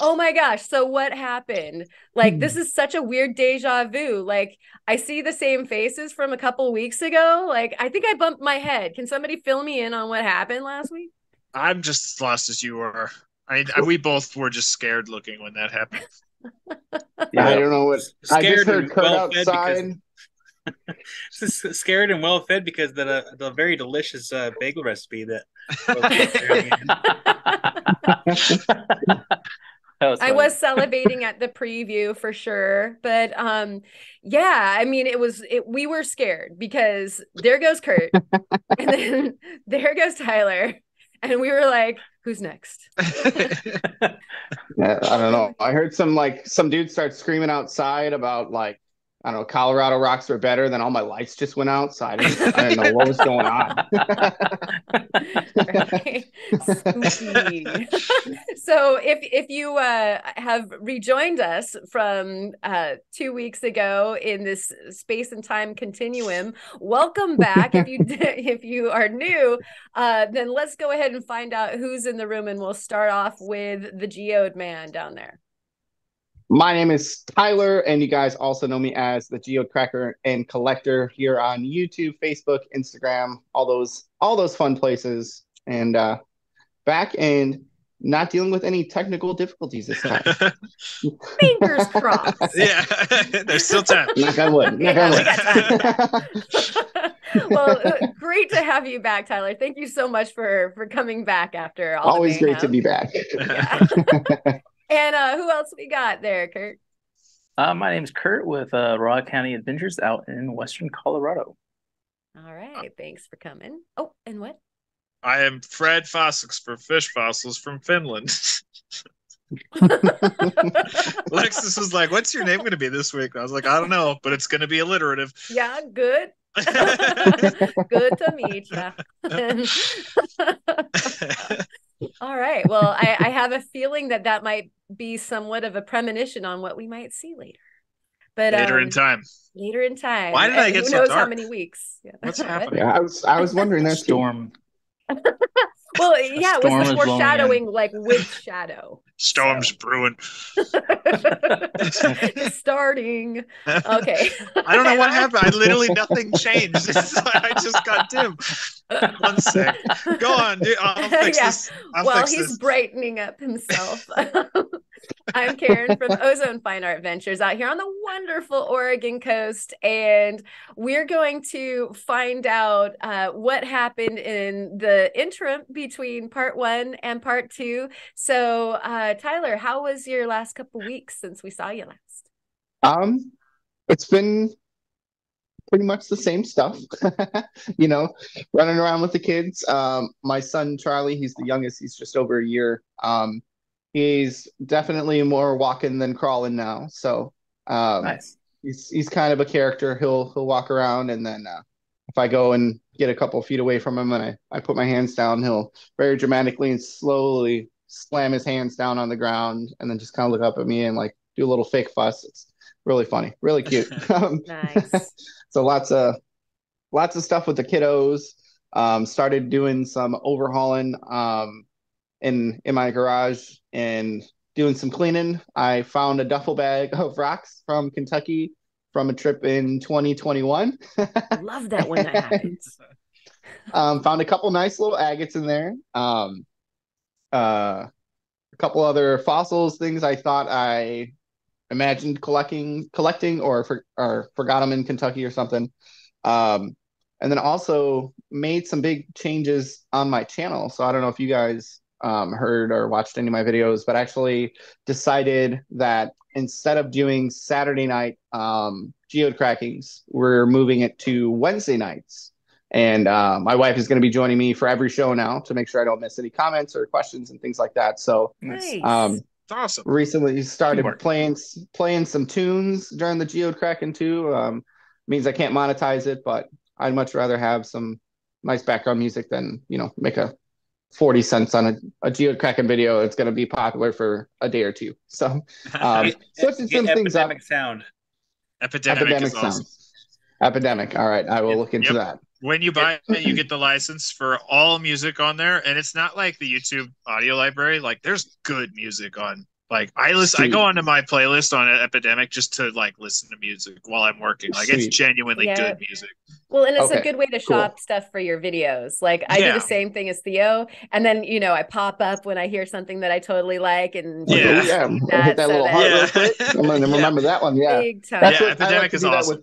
Oh my gosh. So what happened? Like, this is such a weird deja vu. Like, I see the same faces from a couple weeks ago. Like, I think I bumped my head. Can somebody fill me in on what happened last week? I'm just as lost as you are. We both were just scared looking when that happened. I Yeah. don't know what I just Scared heard. and Kurt well fed because outside. scared and well fed because the very delicious bagel recipe that both of us are having. I was salivating at the preview for sure, but yeah, I mean we were scared because there goes Kurt and then there goes Tyler and we were like, who's next? Yeah, I don't know. I heard some dude start screaming outside about like, I don't know, Colorado rocks are better. Then all my lights just went out, so I didn't know what was going on. Right. Spooky. So if you have rejoined us from 2 weeks ago in this space and time continuum, welcome back. If you are new, then let's go ahead and find out who's in the room, and we'll start off with the Geode man down there. My name is Tyler, and you guys also know me as the Geode Cracker and Collector here on YouTube, Facebook, Instagram, all those fun places. And back and not dealing with any technical difficulties this time. Fingers crossed. Yeah, there's still time. Knock on wood. We got time. Well, great to have you back, Tyler. Thank you so much for coming back after all Always the great to be back. Yeah. And who else we got there, Kurt? My name's Kurt with Rock.Hounding.Adventures out in Western Colorado. All right. Thanks for coming. Oh, and what? I am Fred Fossix for Fish Fossils from Finland. Alexis was like, what's your name going to be this week? I was like, I don't know, but it's going to be alliterative. Yeah, good. Good to meet you. All right. Well, I have a feeling that might be somewhat of a premonition on what we might see later. But later in time. Later in time. Why did I get who so knows dark? how many weeks? Yeah. What's happening? Yeah, I was wondering that Storm. Well, yeah, it was the Storm is blowing foreshadowing, like with shadow. Storm's brewing. Starting. Okay. I don't know what happened. I literally nothing changed. I just got dim. One sec. Go on, dude. I'll fix this. He's brightening up himself. I'm Karen from Ozone Fine Art Ventures out here on the wonderful Oregon coast, and we're going to find out what happened in the interim between part 1 and part 2. So, Tyler, how was your last couple weeks since we saw you last? It's been pretty much the same stuff, running around with the kids. My son Charlie, he's the youngest, he's just over a year. He's definitely more walking than crawling now. So Nice. He's kind of a character. He'll walk around, and then if I go and get a couple feet away from him and I put my hands down, he'll very dramatically and slowly slam his hands down on the ground and then just kind of look up at me and like do a little fake fuss. It's really funny, really cute. Nice. So lots of stuff with the kiddos. Started doing some overhauling in my garage and doing some cleaning. I found a duffel bag of rocks from Kentucky from a trip in 2021. Love that when that happens. Found a couple nice little agates in there. A couple other fossils, things I thought I imagined collecting or forgot them in Kentucky or something. And then also made some big changes on my channel. So I don't know if you guys heard or watched any of my videos, but actually decided that instead of doing Saturday night geode crackings, we're moving it to Wednesday nights. And my wife is going to be joining me for every show now to make sure I don't miss any comments or questions and things like that. So Nice. Awesome. Recently started playing some tunes during the geode cracking too. Means I can't monetize it, but I'd much rather have some nice background music than, make a 40 cents on a geode cracking video. It's going to be popular for a day or two. So switching some things up. Epidemic is awesome. Epidemic. All right. I will look into that. When you buy it, you get the license for all music on there. And it's not like the YouTube audio library. Like there's good music on Like I Sweet. go onto my playlist on Epidemic just to like listen to music while I'm working. Like it's Sweet. genuinely Yeah. good music. Well, and it's a Okay, good way to cool. shop stuff for your videos. Like I do Yeah. the same thing as Theo, and then I pop up when I hear something that I totally like, and Like, Yeah. oh yeah, hit that so little that- heart real Yeah. quick. I'm gonna Yeah. remember that one. Yeah, big time. that's Yeah, what I like Epidemic to is do that awesome.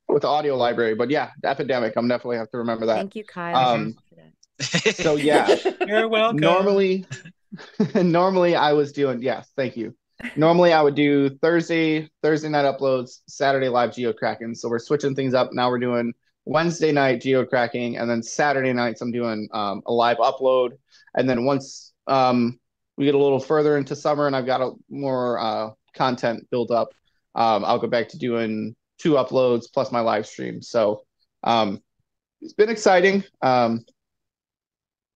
with the audio library. But yeah, the Epidemic, I'm definitely have to remember that. Thank you, Kyle. So yeah, You're welcome. normally I was doing, yes, thank you. Normally I would do Thursday night uploads, Saturday live Geode Cracking. So we're switching things up. Now we're doing Wednesday night Geode Cracking, and then Saturday nights I'm doing a live upload. And then once we get a little further into summer and I've got more content built up, I'll go back to doing 2 uploads plus my live stream. So it's been exciting,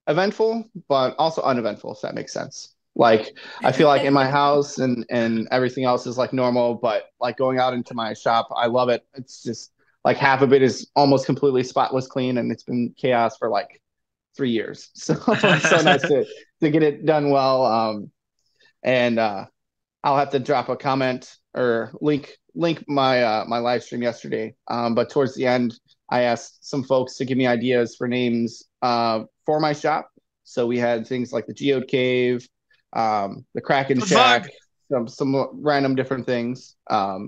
eventful, but also uneventful, if that makes sense. Like I feel like in my house and everything else is like normal, but like going out into my shop, I love it. It's just like half of it is almost completely spotless clean, and it's been chaos for like 3 years. So it's so nice to get it done well. And I'll have to drop a comment or link my my live stream yesterday. But towards the end, I asked some folks to give me ideas for names for my shop. So we had things like the Geode Cave, the Kraken Shack, some random different things.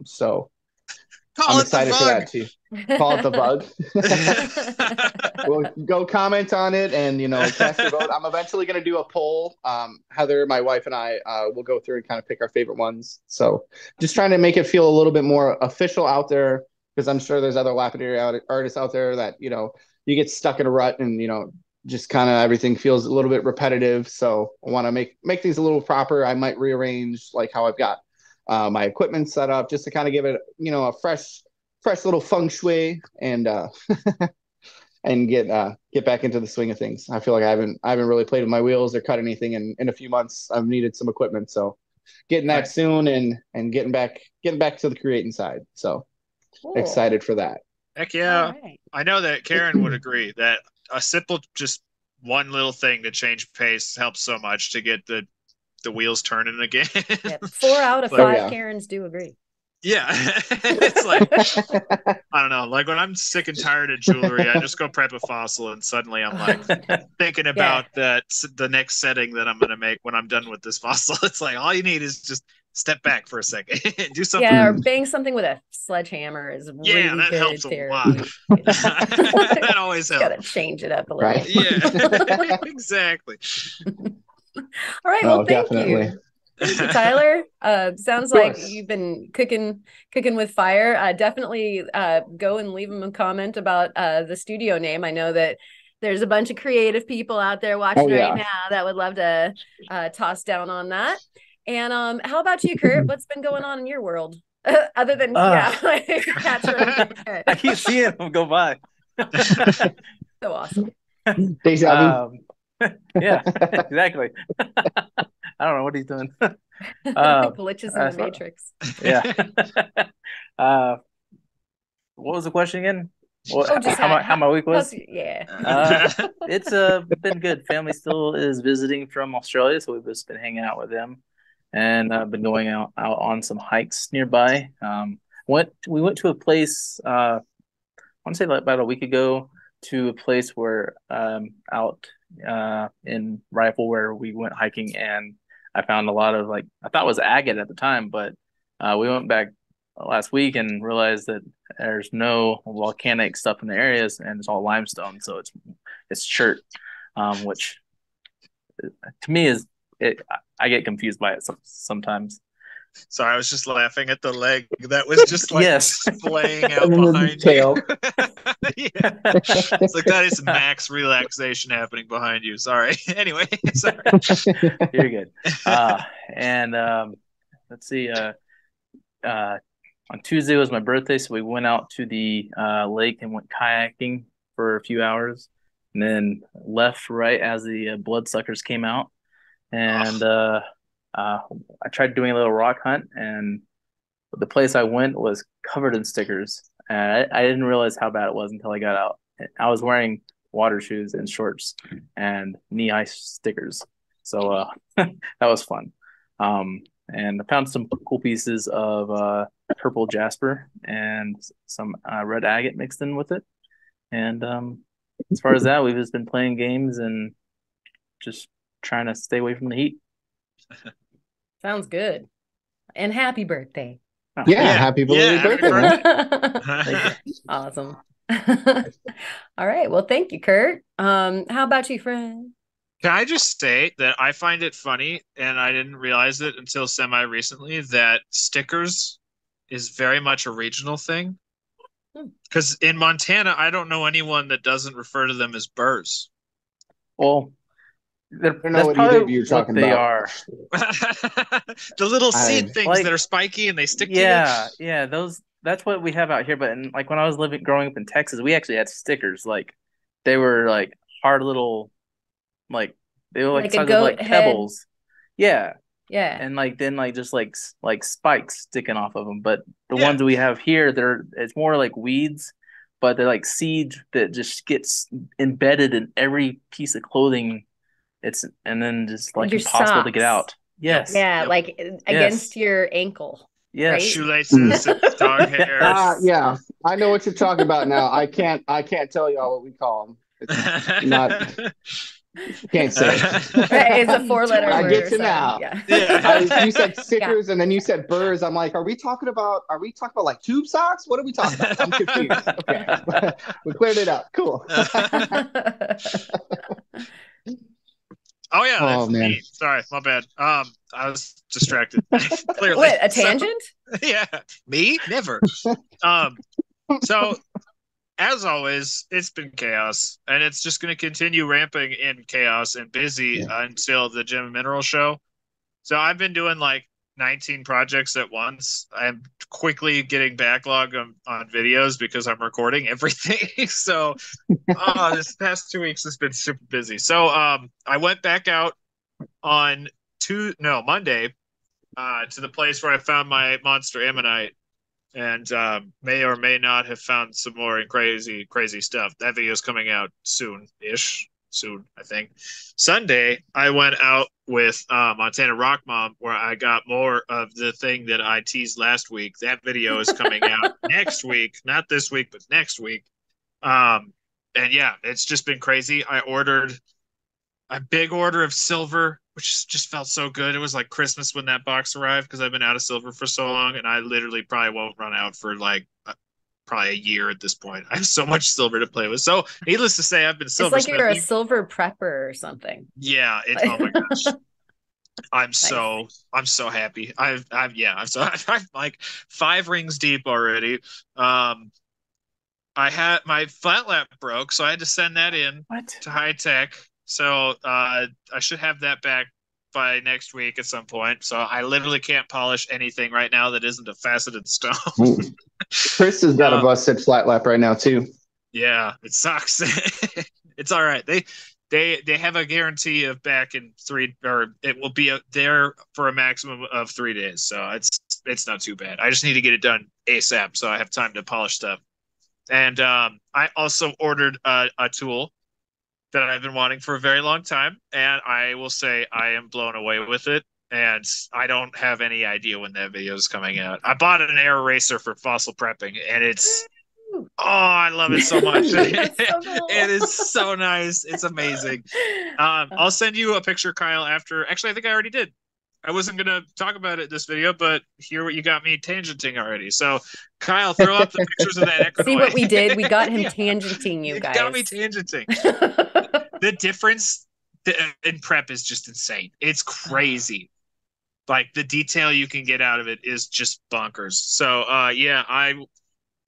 So I'm excited for that too. Call it the Bug. We'll go comment on it and cast your vote. I'm eventually going to do a poll. Heather, my wife, and I will go through and kind of pick our favorite ones. So just trying to make it feel a little bit more official out there, because I'm sure there's other lapidary artists out there that you get stuck in a rut and just kind of everything feels a little bit repetitive. So I want to make things a little proper. I might rearrange like how I've got my equipment set up just to kind of give it a fresh little feng shui and and get back into the swing of things. I feel like I haven't really played with my wheels or cut anything in a few months. I've needed some equipment, so getting that soon and getting back to the creating side. So excited for that. Heck yeah. Right. I know that Karen would agree that a simple, just one little thing to change pace helps so much to get the wheels turning again. Yep. 4 out of 5 Karens do agree. Yeah. It's like, I don't know, like when I'm sick and tired of jewelry, I just go prep a fossil and suddenly I'm like thinking about the next setting that I'm going to make when I'm done with this fossil. It's like, all you need is just step back for a second and do something. Yeah, or bang something with a sledgehammer is really that good helps therapy. a lot. That always helps. Got to change it up a little. Right. Yeah, exactly. All right, well, thank definitely. you. Thank you, Tyler. Sounds like you've been cooking with fire. Definitely go and leave him a comment about the studio name. I know that there's a bunch of creative people out there watching right now that would love to toss down on that. And how about you, Kurt? What's been going on in your world? Other than cats running. I keep seeing them go by. So awesome. Deja vu. Yeah, exactly. I don't know what he's doing. Glitches in the Matrix. Yeah. What was the question again? Just how my week was? It's been good. Family still is visiting from Australia, so we've just been hanging out with them, and I've been going out on some hikes nearby. We went to a place I want to say like about a week ago, to a place where out in Rifle where we went hiking, and I found a lot of I thought it was agate at the time, but we went back last week and realized that there's no volcanic stuff in the areas, and it's all limestone, so it's chert, which to me is I get confused by it sometimes. Sorry, I was just laughing at the leg that was just splaying out behind tail. Yeah. It's like that is max relaxation happening behind you. Sorry. Anyway, sorry. You're good. And let's see. On Tuesday was my birthday, so we went out to the lake and went kayaking for a few hours, and then left right as the bloodsuckers came out. And I tried doing a little rock hunt, and the place I went was covered in stickers. And I didn't realize how bad it was until I got out. I was wearing water shoes and shorts and knee-high stickers. So that was fun. And I found some cool pieces of purple jasper and some red agate mixed in with it. And as far as that, we've just been playing games and just trying to stay away from the heat. Sounds good. And happy birthday. Yeah, happy belated birthday, man. Thank you. Awesome. All right. Well, thank you, Kurt. How about you, friend? Can I just say that I find it funny, and I didn't realize it until semi-recently, that stickers is very much a regional thing. Because in Montana, I don't know anyone that doesn't refer to them as burrs. Well, I don't know what either of you are talking they about. are. The little seed things that are spiky and they stick to you. Yeah, that's what we have out here. But like when I was growing up in Texas, we actually had stickers. Like they were like hard little, like they were like a size goat of like head. pebbles. Yeah. Yeah. And then just like spikes sticking off of them. But the ones we have here, it's more like weeds, but they're like seeds that just gets embedded in every piece of clothing. And then just like Your impossible to socks. get out. Yes. Yeah, like against your ankle. Yes. Right? Shoelaces and dog hair. Yeah, I know what you're talking about now. I can't tell y'all what we call them. It's not. Can't say. It's a 4-letter word. I get you now. Yeah. You said stickers and then you said burrs. I'm like, are we talking about like tube socks? What are we talking about? I'm confused. Okay, we cleared it up. Cool. Oh yeah, that's man. me. Sorry, my bad. I was distracted. Clearly. What, a tangent? Yeah, me never. So as always, it's been chaos, and it's just going to continue ramping in chaos and busy until the Gem and Mineral show. So I've been doing like 19 projects at once. I'm quickly getting backlog on videos because I'm recording everything. So this past 2 weeks has been super busy. So I went back out on Monday to the place where I found my monster ammonite, and may or may not have found some more crazy stuff. That video is coming out soon, I think. Sunday, I went out with Montana Rock Mom, where I got more of the thing that I teased last week. That video is coming out next week, not this week, but next week. And yeah, it's just been crazy. I ordered a big order of silver, which just felt so good. It was like Christmas when that box arrived because I've been out of silver for so long, and I literally probably won't run out for like probably a year at this point. I have so much silver to play with. So needless to say, I've been silver. It's like you're a silver prepper or something. Yeah. Oh my gosh. I'm so happy. I'm like 5 rings deep already. I had my flat lap broke, so I had to send that in to high tech. So I should have that back by next week at some point. So I literally can't polish anything right now that isn't a faceted stone. Chris has got a busted flat lap right now too. Yeah, it sucks. It's all right. They have a guarantee of back in 3, or it will be there for a maximum of 3 days. So it's not too bad. I just need to get it done ASAP so I have time to polish stuff. And I also ordered a tool that I've been wanting for a very long time, and I will say I am blown away with it, and I don't have any idea when that video is coming out. I bought an air eraser for fossil prepping, and I love it so much. So cool. It is so nice. It's amazing. I'll send you a picture, Kyle, after. Actually, I think I already did. I wasn't going to talk about it in this video, but here you got me tangenting already. So, Kyle, throw up the pictures of that Equinoid. See what we did? We got him tangenting you guys. Got me tangenting. The difference in prep is just insane. It's crazy. Like, the detail you can get out of it is just bonkers. So, yeah, I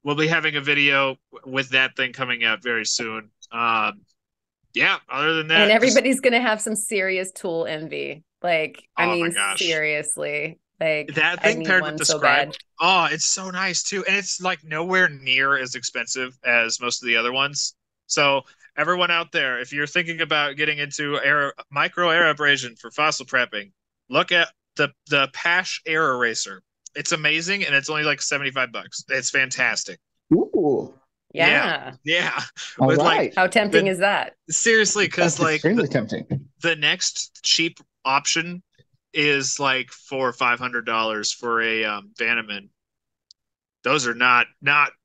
will be having a video with that thing coming out very soon. Yeah, other than that. And everybody's going to have some serious tool envy. Like, I mean, my gosh. Seriously. Like, that thing paired with the scribe. bad. Oh, it's so nice too. And it's like nowhere near as expensive as most of the other ones. So everyone out there, if you're thinking about getting into micro air abrasion for fossil prepping, look at the Pash air eraser. It's amazing, and it's only like $75. It's fantastic. Ooh. Yeah. All right. How tempting is that? Seriously, because like extremely tempting. The next cheap option is like $400 or $500 for a Bannerman. Those are not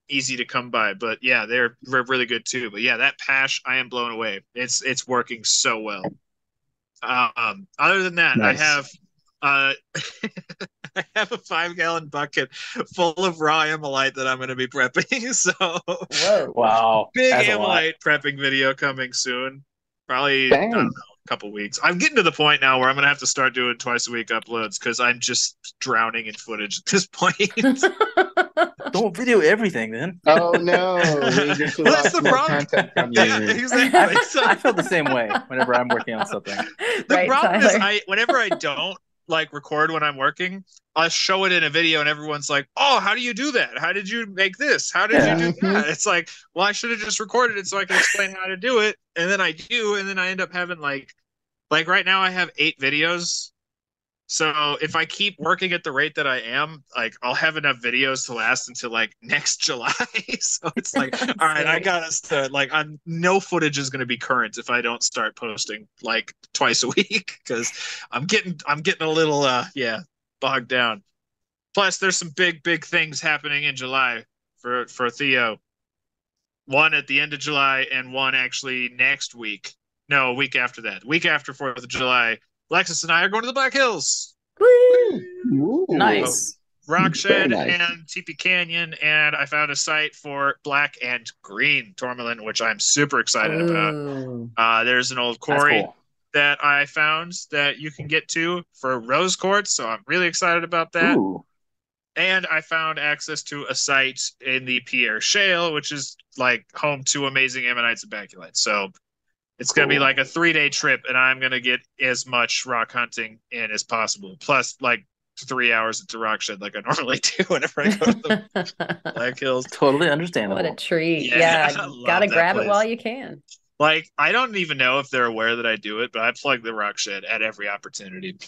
easy to come by, but yeah, they're really good too. But yeah, that Pash, I am blown away. It's working so well. Other than that, Nice. I have I have a 5-gallon bucket full of raw ammonite that I'm going to be prepping. So Whoa. Wow. big That's a lot. ammonite prepping video coming soon. Probably, I Dang. don't know, a couple weeks. I'm getting to the point now where I'm going to have to start doing twice a week uploads because I'm just drowning in footage at this point. Don't video everything then. Oh no, we just Well, that's lost the more problem. content from you. Yeah, exactly. So I feel the same way whenever I'm working on something. the Right, problem Tyler. is whenever I don't like record when I'm working, I'll show it in a video and everyone's like, "Oh, how do you do that? How did you make this? How did you do that?" It's like, well, I should have just recorded it so I can explain how to do it, and then I do, and then I end up having like right now I have 8 videos. So if I keep working at the rate that I am, like I'll have enough videos to last until like next July. So it's like, all right, I got us to like, no footage is going to be current if I don't start posting like twice a week because I'm getting a little bogged down. Plus, there's some big things happening in July for Theo. One at the end of July and one actually next week. No, a week after that. Week after 4th of July. Lexus and I are going to the Black Hills. Woo! Ooh. Nice. Rock Shed Very nice. and Teepee Canyon, and I found a site for black and green tourmaline, which I'm super excited about. Ooh. There's an old That's quarry cool. that I found that you can get to for rose quartz, so I'm really excited about that. Ooh. And I found access to a site in the Pierre Shale, which is like home to amazing ammonites and baculites. So it's going to be Cool. like a 3-day trip, and I'm going to get as much rock hunting in as possible. Plus, like 3 hours at the rock shed, like I normally do whenever I go to the Black Hills. Totally understandable. What a treat. Yeah, I Yeah, love gotta that grab it place. while you can. Like, I don't even know if they're aware that I do it, but I plug the rock shed at every opportunity.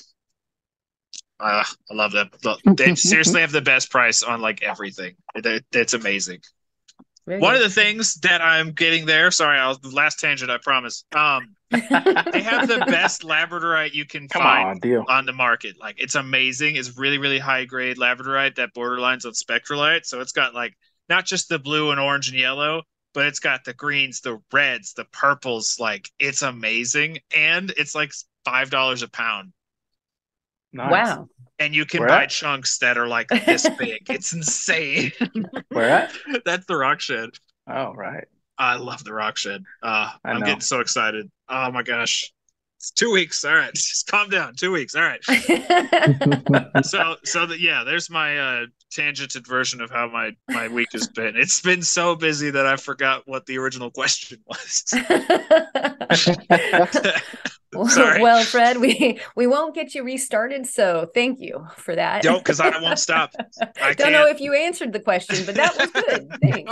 I love them. They seriously have the best price on like everything. It's amazing. Very One good. of the things that I'm getting there, sorry, the last tangent, I promise. They have the best labradorite you can Come find on, Theo. on the market. Like, it's amazing. It's really high grade labradorite that borderlines on spectrolite. So it's got like not just the blue and orange and yellow, but it's got the greens, the reds, the purples. Like, it's amazing, and it's like $5 a pound. Nice. Wow. And you can Where buy at? chunks that are like this big. It's insane. Where at? That's the rock shed. Oh, right. I love the rock shed. I'm know. getting so excited. Oh my gosh. It's 2 weeks. All right. Just calm down. 2 weeks. All right. So yeah, there's my tangented version of how my week has been. It's been so busy that I forgot what the original question was. Sorry. Well, Fred, we won't get you restarted, so thank you for that. Don't, because I won't stop. I don't know can't. if you answered the question, but that was good. Thanks.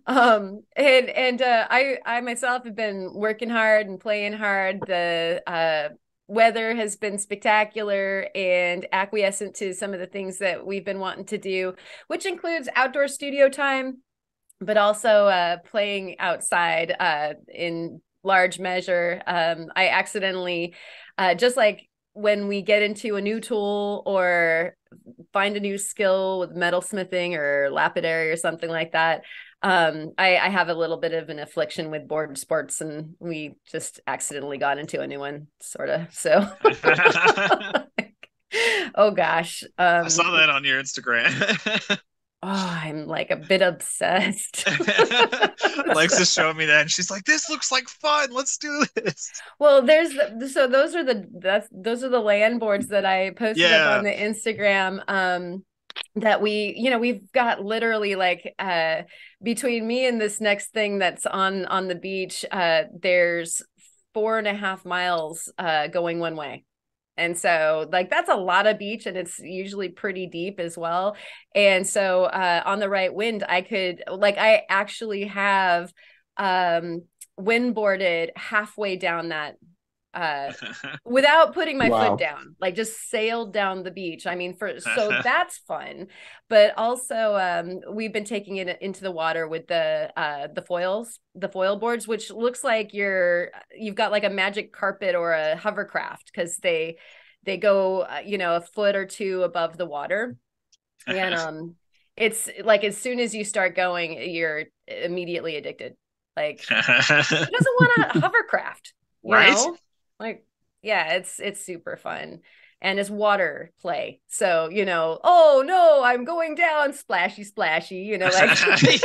All right. I myself have been working hard and playing hard. The weather has been spectacular and acquiescent to some of the things that we've been wanting to do, which includes outdoor studio time, but also playing outside in large measure. I accidentally, just like when we get into a new tool or find a new skill with metalsmithing or lapidary or something like that, I have a little bit of an affliction with board sports, and we just accidentally got into a new one, sort of. So, oh gosh, I saw that on your Instagram. Oh, I'm like a bit obsessed. Alexa's showing me that, and she's like, "This looks like fun. Let's do this." Well, so those are the land boards that I posted up on the Instagram. That we've got literally like between me and this next thing that's on the beach, there's 4.5 miles going one way. And so like that's a lot of beach, and it's usually pretty deep as well. And so on the right wind, I actually have wind boarded halfway down that without putting my Wow. foot down, like just sailed down the beach. I mean, so that's fun. But also, we've been taking it into the water with the foil boards, which looks like you've got like a magic carpet or a hovercraft, because they go a foot or two above the water, and it's like as soon as you start going, you're immediately addicted. Like, who doesn't want a hovercraft? Right? Like, yeah, it's super fun. And it's water play. So, oh no, I'm going down, splashy, like Yeah, exactly.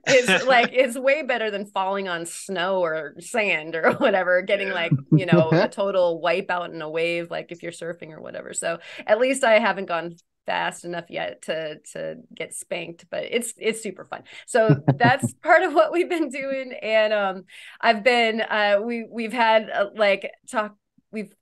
it's way better than falling on snow or sand or whatever, getting like, a total wipeout in a wave, like if you're surfing or whatever. So at least I haven't gone fast enough yet to get spanked, but it's super fun. So that's part of what we've been doing. And I've been we've had we've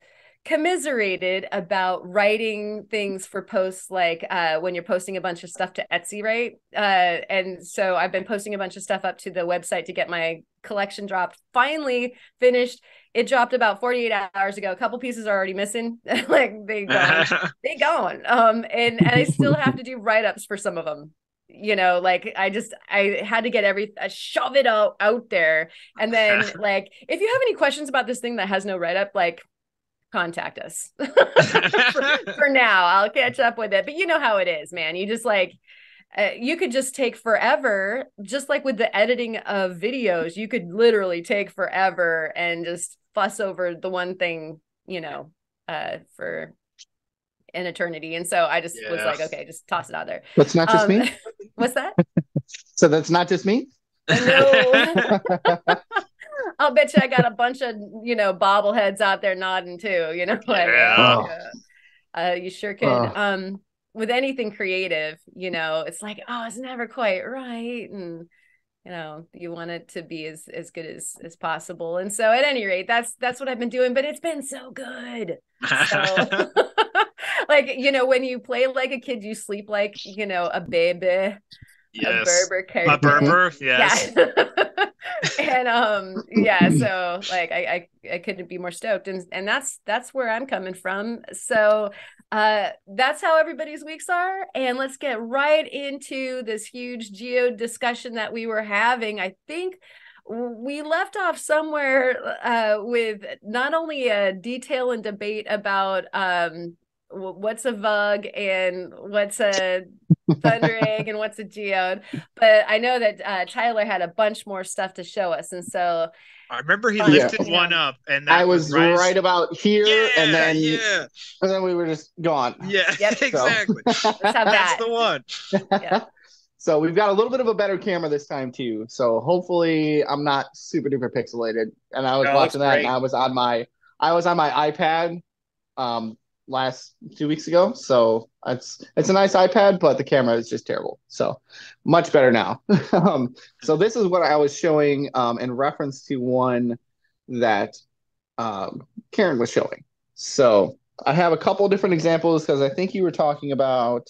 commiserated about writing things for posts, like when you're posting a bunch of stuff to Etsy, right? And so I've been posting a bunch of stuff up to the website to get my collection dropped. Finally finished. It dropped about 48 hours ago. A couple pieces are already missing. Like they gone. And I still have to do write-ups for some of them. Like I had to get shove it out there. And then like, if you have any questions about this thing that has no write-up, like, contact us. for now, I'll catch up with it. But you know how it is, man. You just like, you could just take forever, just like with the editing of videos. You could literally take forever and just fuss over the one thing, for an eternity. And so I just was like, okay, just toss it out there. That's not just me. What's that? So that's not just me. No. I'll bet you I got a bunch of, bobbleheads out there nodding too, you sure could. With anything creative, it's like, oh, it's never quite right. And, you want it to be as good as possible. And so at any rate, that's what I've been doing, but it's been so good. So like, when you play like a kid, you sleep like, a baby. Yes. A Berber character. A Berber, yes. Yeah. And so like I couldn't be more stoked, and that's where I'm coming from. So that's how everybody's weeks are, and let's get right into this huge geode discussion that we were having. I think we left off somewhere with not only a detail and debate about what's a vug and what's a thunder egg and what's a geode, but I know that Tyler had a bunch more stuff to show us, and so I remember he lifted one up, and I was right about here, and then we were just gone. Yeah, yep. Exactly. That's the one. Yeah. So we've got a little bit of a better camera this time too. So hopefully I'm not super duper pixelated. And I was watching that, and I was on my iPad last 2 weeks ago. So it's a nice iPad, but the camera is just terrible. So much better now. So this is what I was showing in reference to one that Karen was showing. So I have a couple different examples, because I think you were talking about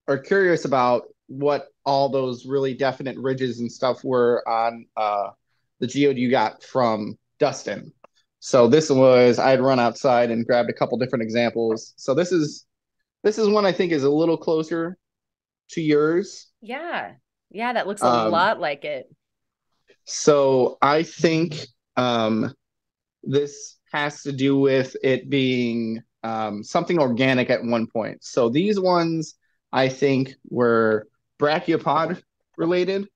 or curious about what all those really definite ridges and stuff were on the geode you got from Dustin. So this was, I'd run outside and grabbed a couple different examples. So this is one I think is a little closer to yours. Yeah, that looks a lot like it. So I think this has to do with it being something organic at one point. So these ones I think were Brachiopod related.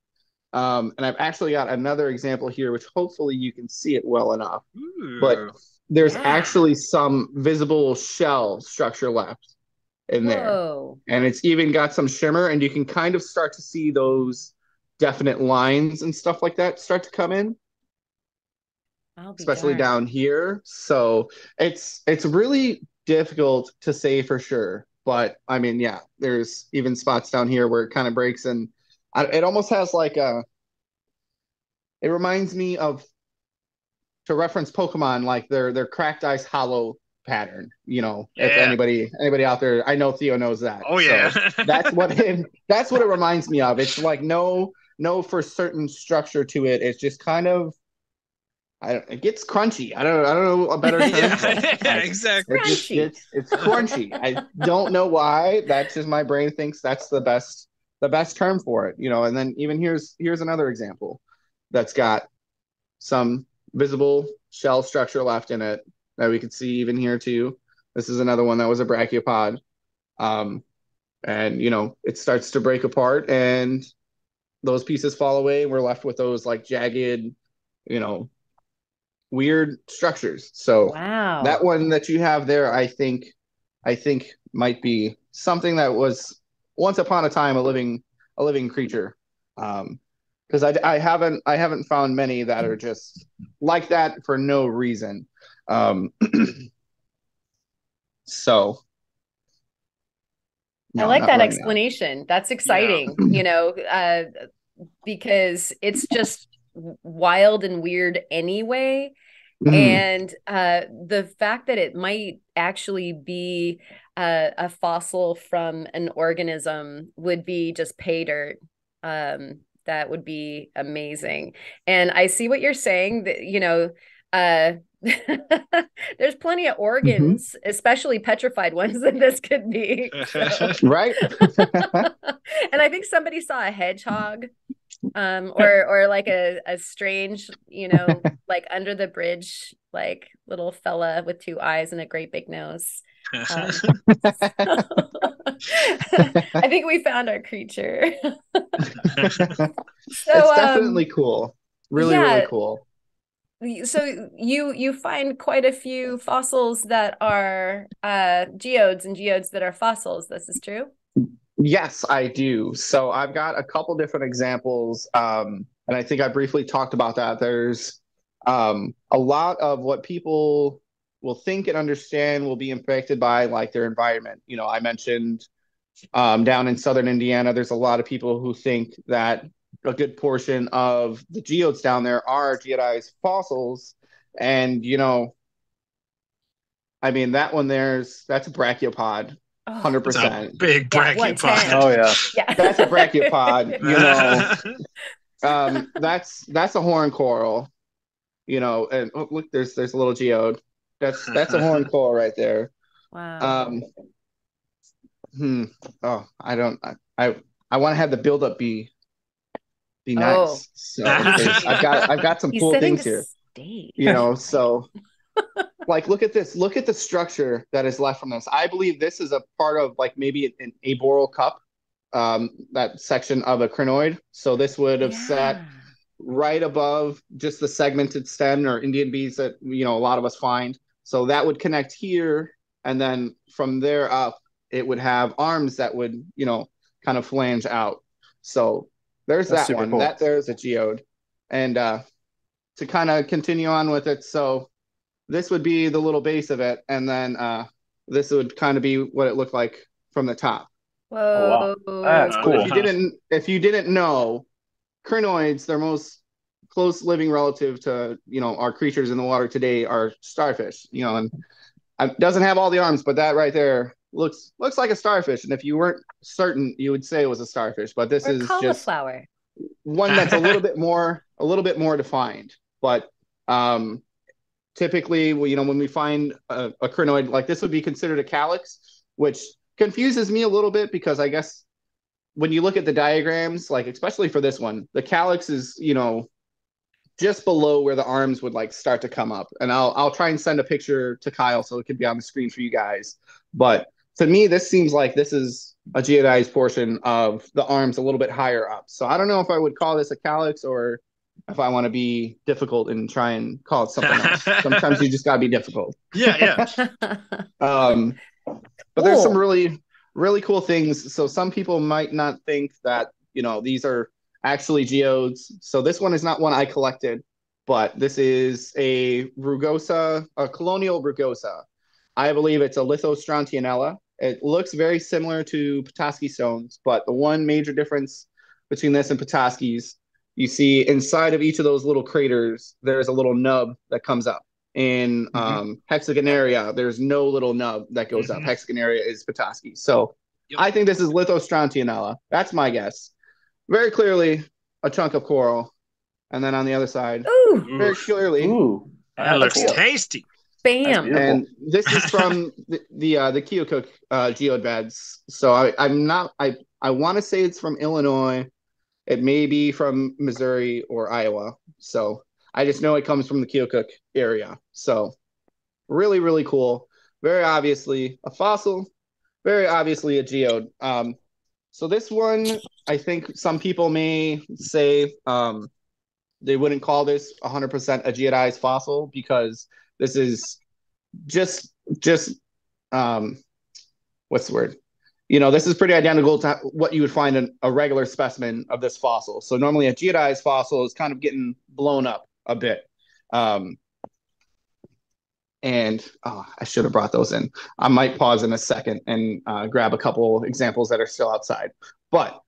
And I've actually got another example here, which hopefully you can see it well enough. Ooh, but there's actually some visible shell structure left in there. And it's even got some shimmer, and you can kind of start to see those definite lines and stuff like that start to come in. Especially down here. So it's really difficult to say for sure. But I mean, yeah, there's even spots down here where it kind of breaks, and it almost has like it reminds me of, to reference Pokemon, like their cracked ice hollow pattern. If anybody out there, I know Theo knows that. Oh yeah, so that's what it reminds me of. It's like no for certain structure to it. It's just kind of it gets crunchy. I don't know a better term. Yeah, exactly. It's crunchy. I don't know why. That's just my brain thinks that's the best term for it, and then even here's another example that's got some visible shell structure left in it that we could see even here too. This is another one that was a Brachiopod. And it starts to break apart and those pieces fall away. We're left with those like jagged, weird structures. So Wow. that one that you have there, I think might be something that was once upon a time a living creature. Because I haven't found many that are just like that for no reason. So I like that explanation. That's exciting, because it's just wild and weird anyway. And the fact that it might actually be a fossil from an organism would be just pay dirt. That would be amazing. And I see what you're saying that, there's plenty of organs, especially petrified ones, that this could be. So. Right. And I think somebody saw a hedgehog, or like a strange, like under the bridge, like little fella with two eyes and a great big nose. I think we found our creature. It's definitely cool. Really cool. So you find quite a few fossils that are geodes and geodes that are fossils. This is true? Yes, I do. So I've got a couple different examples, and I think I briefly talked about that. There's a lot of what people will think and understand will be impacted by like their environment. I mentioned down in southern Indiana, there's a lot of people who think that a good portion of the geodes down there are geodized fossils. And, I mean, that one that's a Brachiopod, 100%. Big Brachiopod. Oh, yeah. That's a Brachiopod, that's a horn coral, and look, there's a little geode. That's a horn coral right there. Wow. I want to have the buildup be nice. Oh. So I've got some cool things here. So like look at this. Look at the structure that is left from this. I believe this is a part of like maybe an aboral cup, that section of a crinoid. So this would have sat right above just the segmented stem or Indian beads that a lot of us find. So that would connect here, and then from there up, it would have arms that would kind of flange out. So there's that one. Cool. That there's a geode. And to kind of continue on with it, so this would be the little base of it, and then this would kind of be what it looked like from the top. Whoa. Oh, wow. That's cool. If you didn't know, crinoids, their most close living relative to our creatures in the water today are starfish. And it doesn't have all the arms, but that right there looks like a starfish. And if you weren't certain, you would say it was a starfish. But this is cauliflower. Just one that's a little bit more defined. But typically, when we find a crinoid, like this would be considered a calyx, which confuses me a little bit because I guess when you look at the diagrams, like especially for this one, the calyx is, just below where the arms would like start to come up. And I'll try and send a picture to Kyle so it could be on the screen for you guys. But to me, this seems like this is a geodized portion of the arms a little bit higher up. So I don't know if I would call this a calyx or if I want to be difficult and try and call it something else. Sometimes you just got to be difficult. Yeah. But there's some really, really cool things. So some people might not think that, these are actually geodes. So this one is not one I collected, but this is a rugosa, a colonial rugosa. I believe it's a Lithostrontianella. It looks very similar to Petoskey stones, but the one major difference between this and Petoskey's, you see inside of each of those little craters, there's a little nub that comes up. In Hexagonaria, there's no little nub that goes up. Hexagonaria is Petoskey. So I think this is Lithostrontianella. That's my guess. Very clearly a chunk of coral. and then on the other side, Ooh, very clearly, Ooh, That looks Theo. tasty. bam. beautiful. And this is from the Keokuk geode beds. So I want to say it's from Illinois. It may be from Missouri or Iowa. So I just know it comes from the Keokuk area. So really, really cool. Very obviously a fossil, very obviously a geode. So this one, I think some people may say they wouldn't call this 100% a geodized fossil because this is just what's the word? This is pretty identical to what you would find in a regular specimen of this fossil. So normally a geodized fossil is kind of getting blown up a bit. And I should have brought those in. I might pause in a second and grab a couple examples that are still outside. But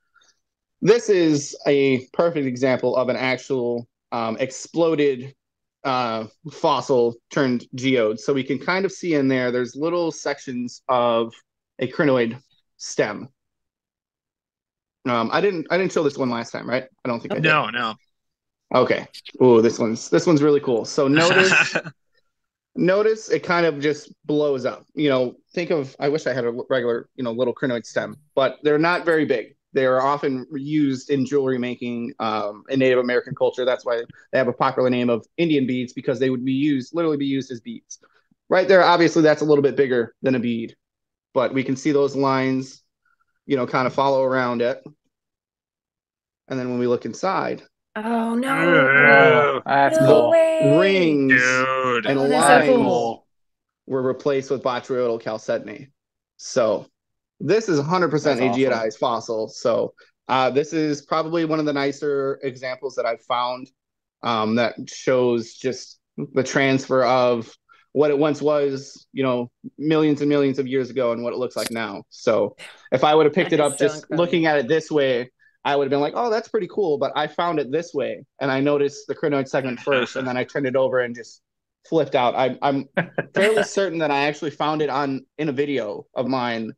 this is a perfect example of an actual exploded fossil turned geode. So we can kind of see in there's little sections of a crinoid stem. I didn't show this one last time, right? I don't think I did. No. Okay. Oh, this one's really cool. So notice it kind of just blows up. Think of, I wish I had a regular, little crinoid stem, but they're not very big. They are often used in jewelry making in Native American culture. That's why they have a popular name of Indian beads, because they would literally be used as beads. Right there, obviously, that's a little bit bigger than a bead, but we can see those lines, kind of follow around it. And then when we look inside, Oh no! Oh, that's No cool. way. rings Dude. and that's so lines cool. were replaced with Brachiopods chalcedony. So this is 100% That's a awesome. geodized fossil. So this is probably one of the nicer examples that I've found that shows just the transfer of what it once was, millions and millions of years ago, and what it looks like now. So if I would have picked That it is up so just incredible. looking at it this way, I would have been like, oh, that's pretty cool. But I found it this way, and I noticed the crinoid segment first, and then I turned it over and just flipped out. I'm fairly certain that I actually found it in a video of mine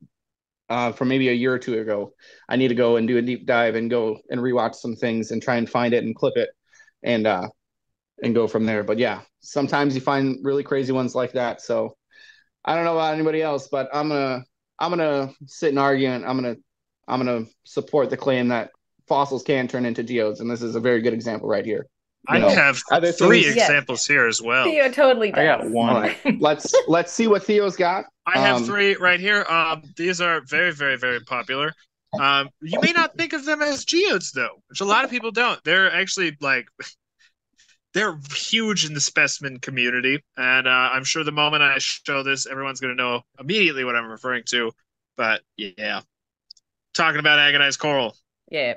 from maybe a year or two ago. I need to go and do a deep dive and go and rewatch some things and try and find it and clip it and go from there. But yeah, sometimes you find really crazy ones like that. So I don't know about anybody else, but I'm gonna sit and argue, and I'm gonna support the claim that fossils can turn into geodes, and this is a very good example right here. I have other three things- examples here as well. Theo totally does. I got one. All right, let's see what Theo's got. I have three right here. These are very, very, very popular. You may not think of them as geodes, though, which a lot of people don't. They're actually they're huge in the specimen community, and I'm sure the moment I show this, everyone's going to know immediately what I'm referring to. But yeah, talking about agonized coral. Yeah.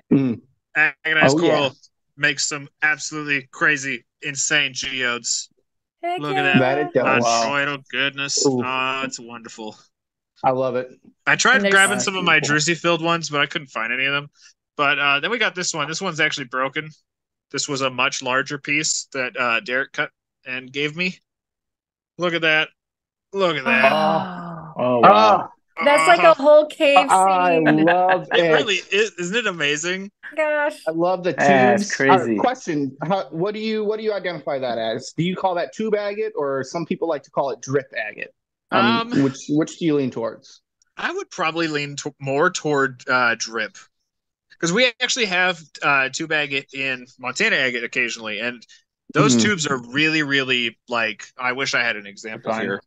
Agonized coral makes some absolutely crazy, insane geodes. Heck Look yeah. at That it does. Wow. Chondroidal goodness. Ooh. Oh, it's wonderful. I love it. I tried And there's- grabbing some of my Beautiful. Druzy filled ones, but I couldn't find any of them. But then we got this one. This one's actually broken. This was a much larger piece that Derek cut and gave me. Look at that. Look at that. Oh, wow. That's like a whole cave I scene. love it. It really is. Isn't it amazing? Gosh. I love the That's tubes. crazy. Question: what do you identify that as? Do you call that tube agate, or some people like to call it drip agate? Which do you lean towards? I would probably lean more toward drip, because we actually have tube agate in Montana agate occasionally, and those tubes are really, really I wish I had an example Fine. here.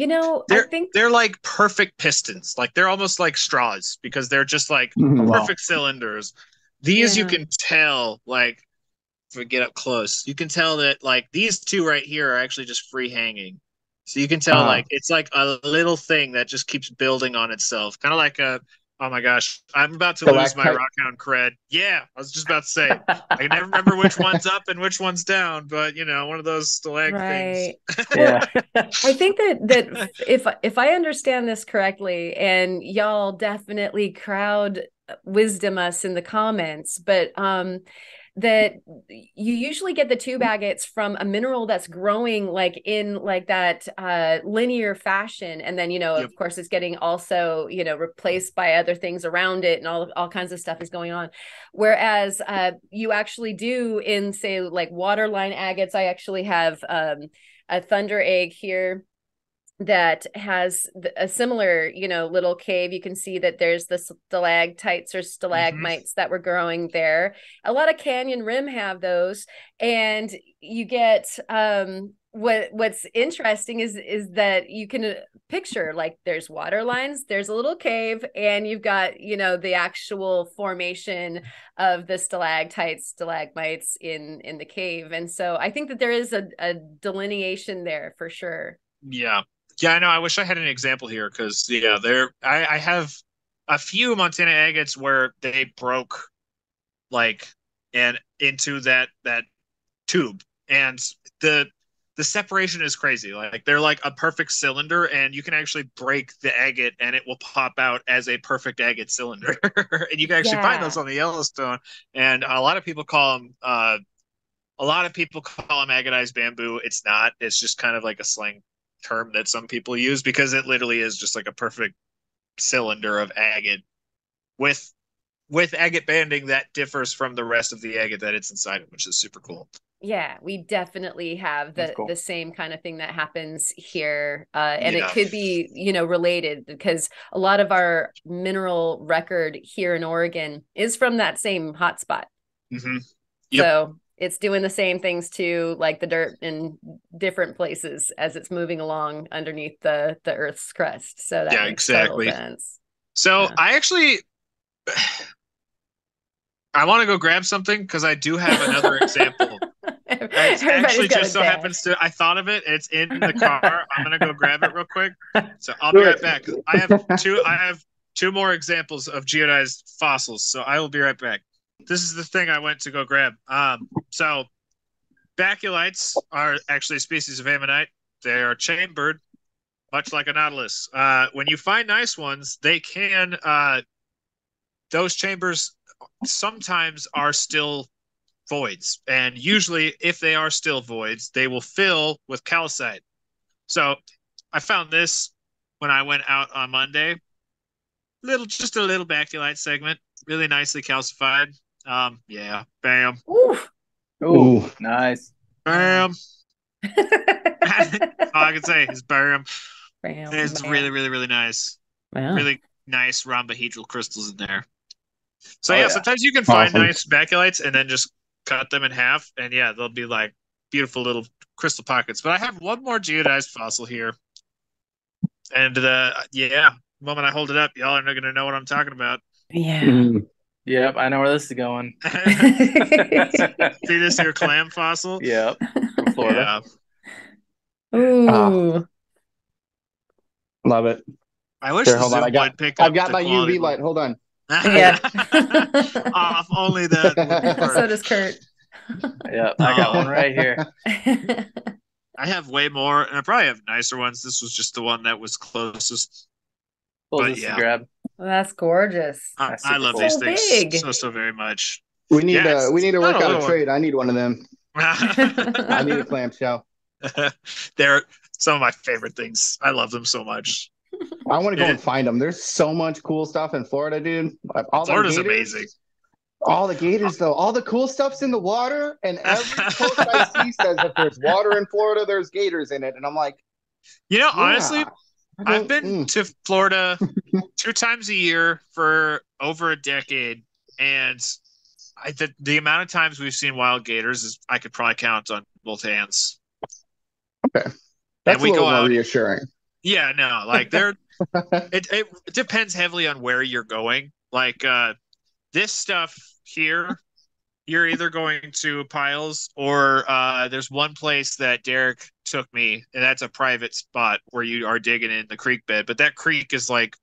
I think They're like perfect pistons. They're almost like straws, because they're just Wow. perfect cylinders. These you can tell, if we get up close, you can tell that these two right here are actually just free hanging. So you can tell it's like a little thing that just keeps building on itself. Kind of like oh my gosh, I'm about to lose my Rockhound cred. Yeah, I was just about to say. I can never remember which one's up and which one's down, but one of those stalag things. Yeah. I think that if I understand this correctly, and y'all definitely crowd wisdom us in the comments, but that you usually get the tube agates from a mineral that's growing like in like that linear fashion, and then of course it's getting also replaced by other things around it, and all kinds of stuff is going on, whereas you actually do in, say, like waterline agates. I actually have a thunder egg here that has a similar, little cave. You can see that there's the stalactites or stalagmites that were growing there. A lot of canyon rim have those, and you get what's interesting is that you can picture, like, there's water lines, there's a little cave, and you've got the actual formation of the stalactites, stalagmites in the cave. And so I think that there is a delineation there for sure. Yeah, I know. I wish I had an example here because I have a few Montana agates where they broke like and into that tube, and the separation is crazy. Like they're like a perfect cylinder, and you can actually break the agate and it will pop out as a perfect agate cylinder. And you can actually find those on the Yellowstone, and a lot of people call them agatized bamboo. It's not. It's just kind of like a slang term that some people use because it literally is just like a perfect cylinder of agate with agate banding that differs from the rest of the agate that it's inside of, which is super cool. Yeah, we definitely have the same kind of thing that happens here, and it could be related because a lot of our mineral record here in Oregon is from that same hotspot. So it's doing the same things to like the dirt in different places as it's moving along underneath the Earth's crust. So that makes total sense. So I want to go grab something because I do have another example. It actually just so happens to, I thought of it. It's in the car. I'm gonna go grab it real quick. So I'll be right back. I have two more examples of geodized fossils. So I will be right back. This is the thing I went to go grab. So baculites are actually a species of ammonite. They are chambered, much like a nautilus. When you find nice ones, they can, those chambers sometimes are still voids. And usually, if they are still voids, they will fill with calcite. So I found this when I went out on Monday. Just a little baculite segment, really nicely calcified. Bam. Ooh, nice. Bam. All I can say is bam. Bam. It's really, really, really nice. Wow. Really nice rhombohedral crystals in there. So sometimes you can find nice baculites and then just cut them in half, and they'll be like beautiful little crystal pockets. But I have one more geodized fossil here, and the moment I hold it up, y'all are not gonna know what I'm talking about. Yep, I know where this is going. See this here clam fossil? Yep, from Florida. Ooh, love it. I wish the Zoom would pick up. I've got my UV light. Hold on. Off only that. So does Kurt. Yeah, I got one right here. I have way more, and I probably have nicer ones. This was just the one that was closest. To grab. Well, that's gorgeous. I love these things so very much. We need to work out a trade. I need one of them. I need a clamshell. They're some of my favorite things. I love them so much. I want to go and find them. There's so much cool stuff in Florida, dude. Florida's amazing. All the gators, though. All the cool stuff's in the water, and every post I see says if there's water in Florida, there's gators in it. And I'm like, honestly, I've been to Florida 2 times a year for over a decade, and the amount of times we've seen wild gators is I could probably count on both hands. Okay, that's a little more reassuring. Yeah, no, like it depends heavily on where you're going. Like this stuff here, you're either going to piles or there's one place that Derek took me, and that's a private spot where you are digging in the creek bed. But that creek is like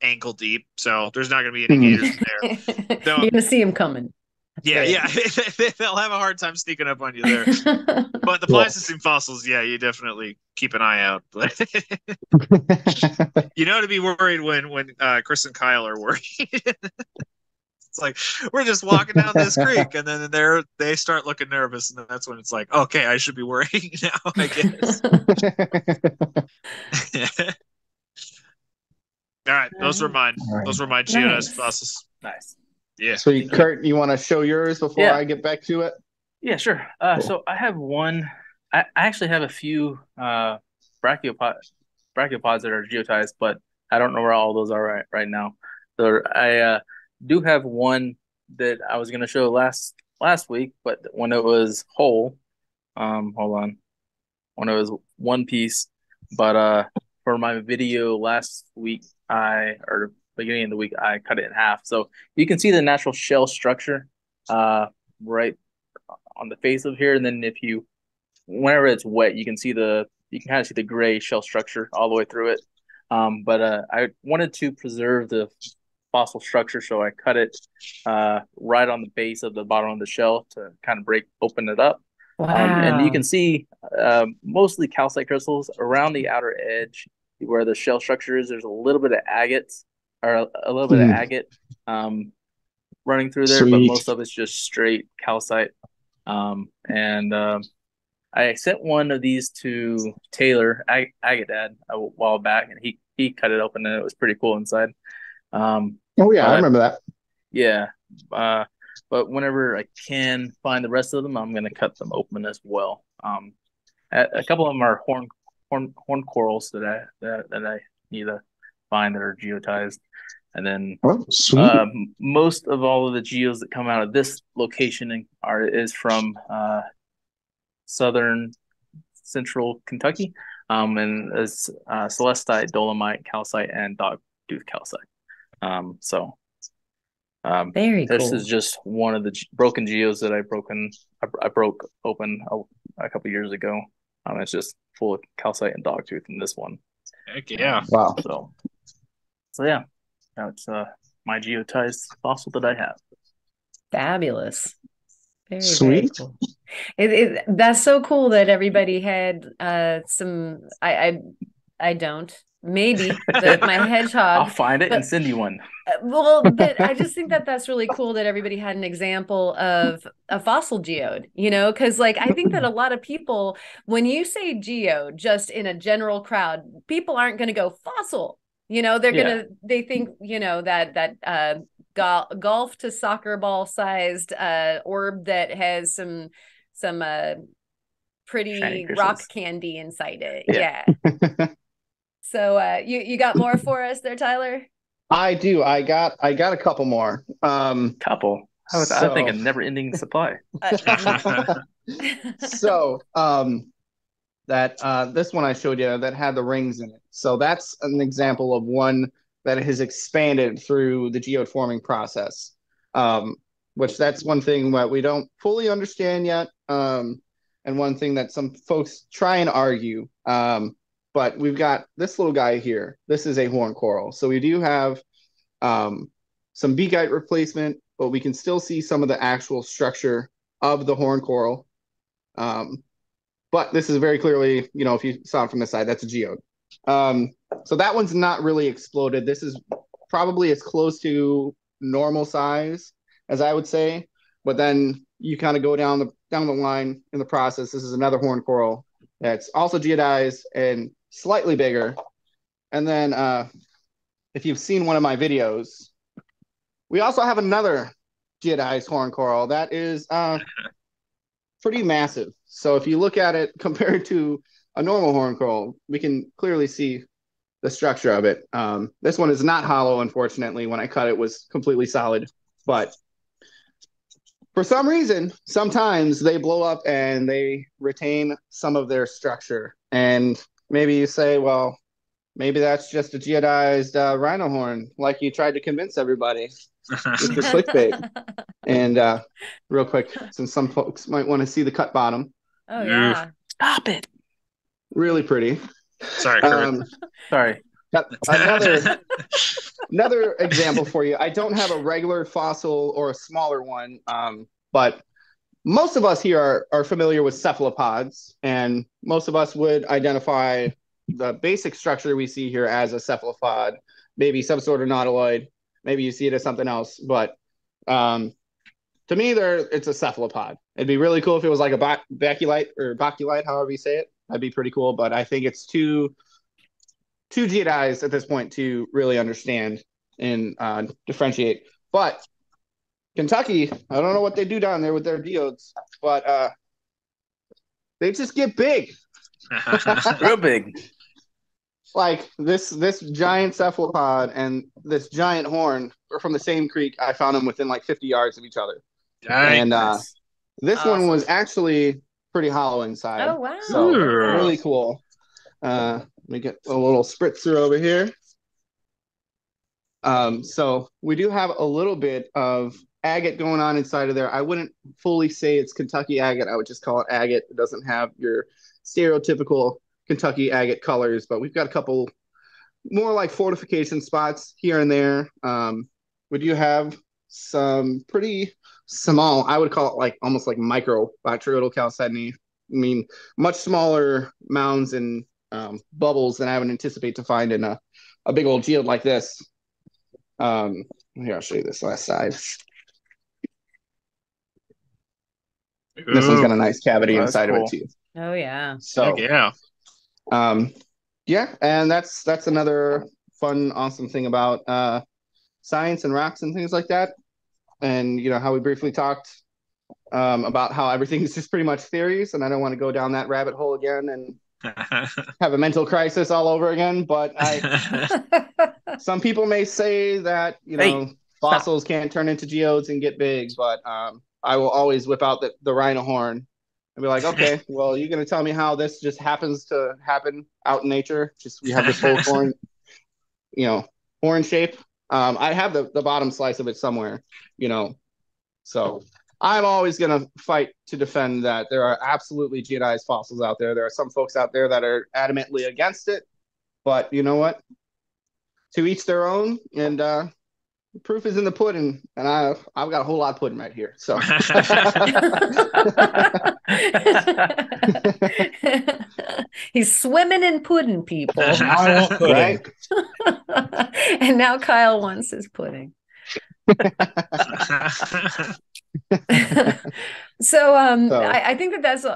ankle deep, so there's not going to be any gators there. So, you're going to see them coming. That's they'll have a hard time sneaking up on you there. But the Pleistocene fossils, you definitely keep an eye out. But to be worried when Chris and Kyle are worried. It's like we're just walking down this creek, and then they start looking nervous, and that's when it's like, okay, I should be worrying now, I guess. All right, those were mine. Right. Those were my geodized fossils. Nice. Yeah. So, Kurt, you want to show yours before I get back to it? Yeah, sure. Cool. So I have one. I actually have a few brachiopods that are geotized, but I don't know where all those are right now. So I do have one that I was going to show last week, but when it was whole, hold on, when it was one piece, but for my video last week, or beginning of the week, I cut it in half. So you can see the natural shell structure right on the face of here, and then whenever it's wet, you can kind of see the gray shell structure all the way through it. But I wanted to preserve the fossil structure, so I cut it right on the base of the bottom of the shell to kind of open it up. Wow. And you can see mostly calcite crystals around the outer edge where the shell structure is. There's a little bit of agate running through there. Sweet. But most of it's just straight calcite. I sent one of these to Taylor Agate a while back, and he cut it open, and it was pretty cool inside. I remember that. Yeah. But whenever I can find the rest of them, I'm going to cut them open as well. A couple of them are horn corals that I need to find that are geotized, and then most of all of the geos that come out of this location is from southern central Kentucky, and it's celestite, dolomite, calcite, and dogtooth calcite. Very cool. This is just one of the broken geos that I broke open a couple years ago. It's just full of calcite and dogtooth in this one. Heck yeah! Wow. So yeah, that's my geotized fossil that I have. Fabulous. Very, sweet. Very cool. That's so cool that everybody had some. I don't. Maybe my hedgehog. I'll find it and send you one. Well, but I just think that that's really cool that everybody had an example of a fossil geode, because I think that a lot of people, when you say geode, just in a general crowd, people aren't going to go fossil. They think, that golf to soccer ball sized orb that has some pretty rock candy inside it. Yeah. So you got more for us there, Tyler? I do. I got a couple more. Couple. I think a never-ending supply. So this one I showed you that had the rings in it. So that's an example of one that has expanded through the geode forming process. Which that's one thing that we don't fully understand yet. And one thing that some folks try and argue. But we've got this little guy here. This is a horn coral. So we do have some beakite replacement, but we can still see some of the actual structure of the horn coral. But this is very clearly, if you saw it from this side, that's a geode. So that one's not really exploded. This is probably as close to normal size as I would say. But then you kind of go down the line in the process. This is another horn coral that's also geodized and slightly bigger. And then if you've seen one of my videos, we also have another geodized horn coral that is pretty massive. So if you look at it compared to a normal horn coral, we can clearly see the structure of it. This one is not hollow, unfortunately. When I cut it, was completely solid. But for some reason, sometimes they blow up and they retain some of their structure. And maybe you say, well, maybe that's just a geodized rhino horn, like you tried to convince everybody with the clickbait. And real quick, since some folks might want to see the cut bottom. Oh, yeah. Stop it. Really pretty. Sorry, Kurt. Sorry. Another example for you. I don't have a regular fossil or a smaller one, but most of us here are familiar with cephalopods, and most of us would identify the basic structure we see here as a cephalopod, maybe some sort of nautiloid. Maybe you see it as something else, but To me, it's a cephalopod. It'd be really cool if it was like a baculite or baculite, however you say it. That'd be pretty cool. But I think it's too geodized at this point to really understand and differentiate. But Kentucky, I don't know what they do down there with their geodes, but they just get big. Real big. Like this giant cephalopod and this giant horn are from the same creek. I found them within like 50 yards of each other. Dang. And this one was actually pretty hollow inside. Oh, wow. So really cool. Let me get a little spritzer over here. So we do have a little bit of agate going on inside of there. I wouldn't fully say it's Kentucky agate. I would just call it agate. It doesn't have your stereotypical Kentucky agate colors, but we've got a couple more like fortification spots here and there. We do have some pretty small, I would call it like almost like micro Brachiopods chalcedony. I mean, much smaller mounds and bubbles than I would anticipate to find in a big old geode like this. Here, I'll show you this last side. Ooh. This one's got a nice cavity inside cool. of it too. Oh, yeah. So yeah. Yeah, and that's another fun, awesome thing about science and rocks and things like that. And you know how we briefly talked about how everything's just pretty much theories, and I don't want to go down that rabbit hole again and have a mental crisis all over again. But some people may say that fossils can't turn into geodes and get big, but I will always whip out the rhino horn and be like, okay, well, you're going to tell me how this just happens to happen out in nature? Just we have this whole horn shape. I have the bottom slice of it somewhere, So I'm always going to fight to defend that there are absolutely geodized fossils out there. There are some folks out there that are adamantly against it. But you know what? To each their own. And the proof is in the pudding. And I've got a whole lot of pudding right here. So he's swimming in pudding, people. I want pudding. right? And now Kyle wants his pudding. So I think that's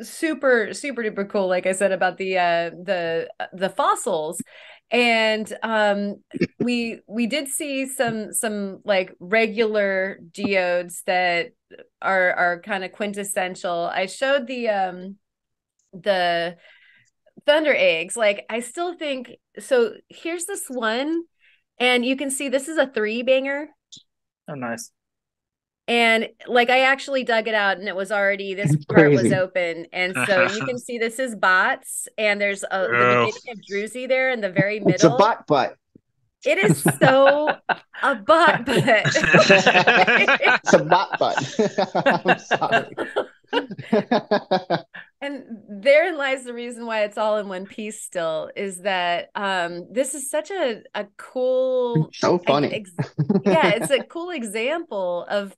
super super duper cool, like I said, about the fossils. And we did see some like regular geodes that are kind of quintessential. I showed the thunder eggs. Like I still think so. Here's this one, and you can see this is a 3-banger. Oh, nice. And like I actually dug it out, and it was already, this part was open, and so you can see this is bots, and there's the beginning of druzy there in the very middle. It's a bot butt. It is so a bot butt. It's a bot butt. I'm sorry. And therein lies the reason why it's all in one piece still, is that this is such a cool, so funny. Yeah, it's a cool example of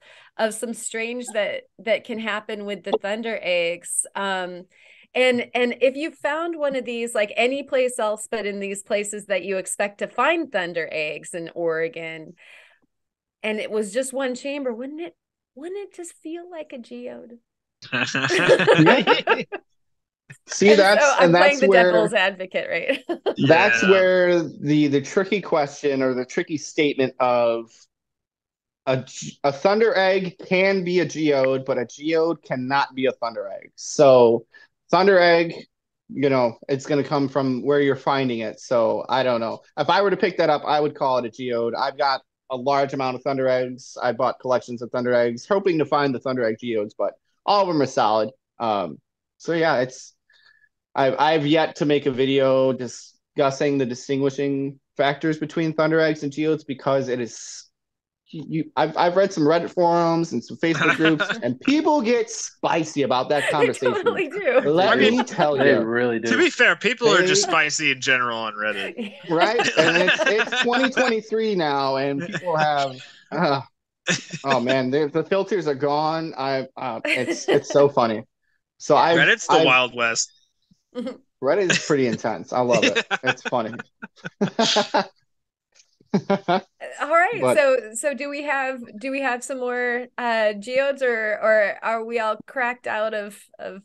some strange that can happen with the thunder eggs. And if you found one of these, like any place else but in these places that you expect to find thunder eggs in Oregon, and it was just one chamber, wouldn't it just feel like a geode? See, I'm playing the devil's advocate, right? That's where the tricky question or the tricky statement of a thunder egg can be a geode, but a geode cannot be a thunder egg. So thunder egg, it's going to come from where you're finding it. So I don't know. If I were to pick that up, I would call it a geode. I've got a large amount of thunder eggs. I bought collections of thunder eggs, hoping to find the thunder egg geodes, but all of them are solid. So yeah, I've yet to make a video discussing the distinguishing factors between thunder eggs and geodes, because it is I've read some Reddit forums and some Facebook groups, and people get spicy about that conversation. They totally do. Let me tell you. They really do. To be fair, people are just spicy in general on Reddit. Right? And it's 2023 now, and people have oh man, the filters are gone. It's so funny. So Reddit's the Wild West. Reddit is pretty intense. I love it. It's funny. All right. But So do we have some more geodes, or are we all cracked out of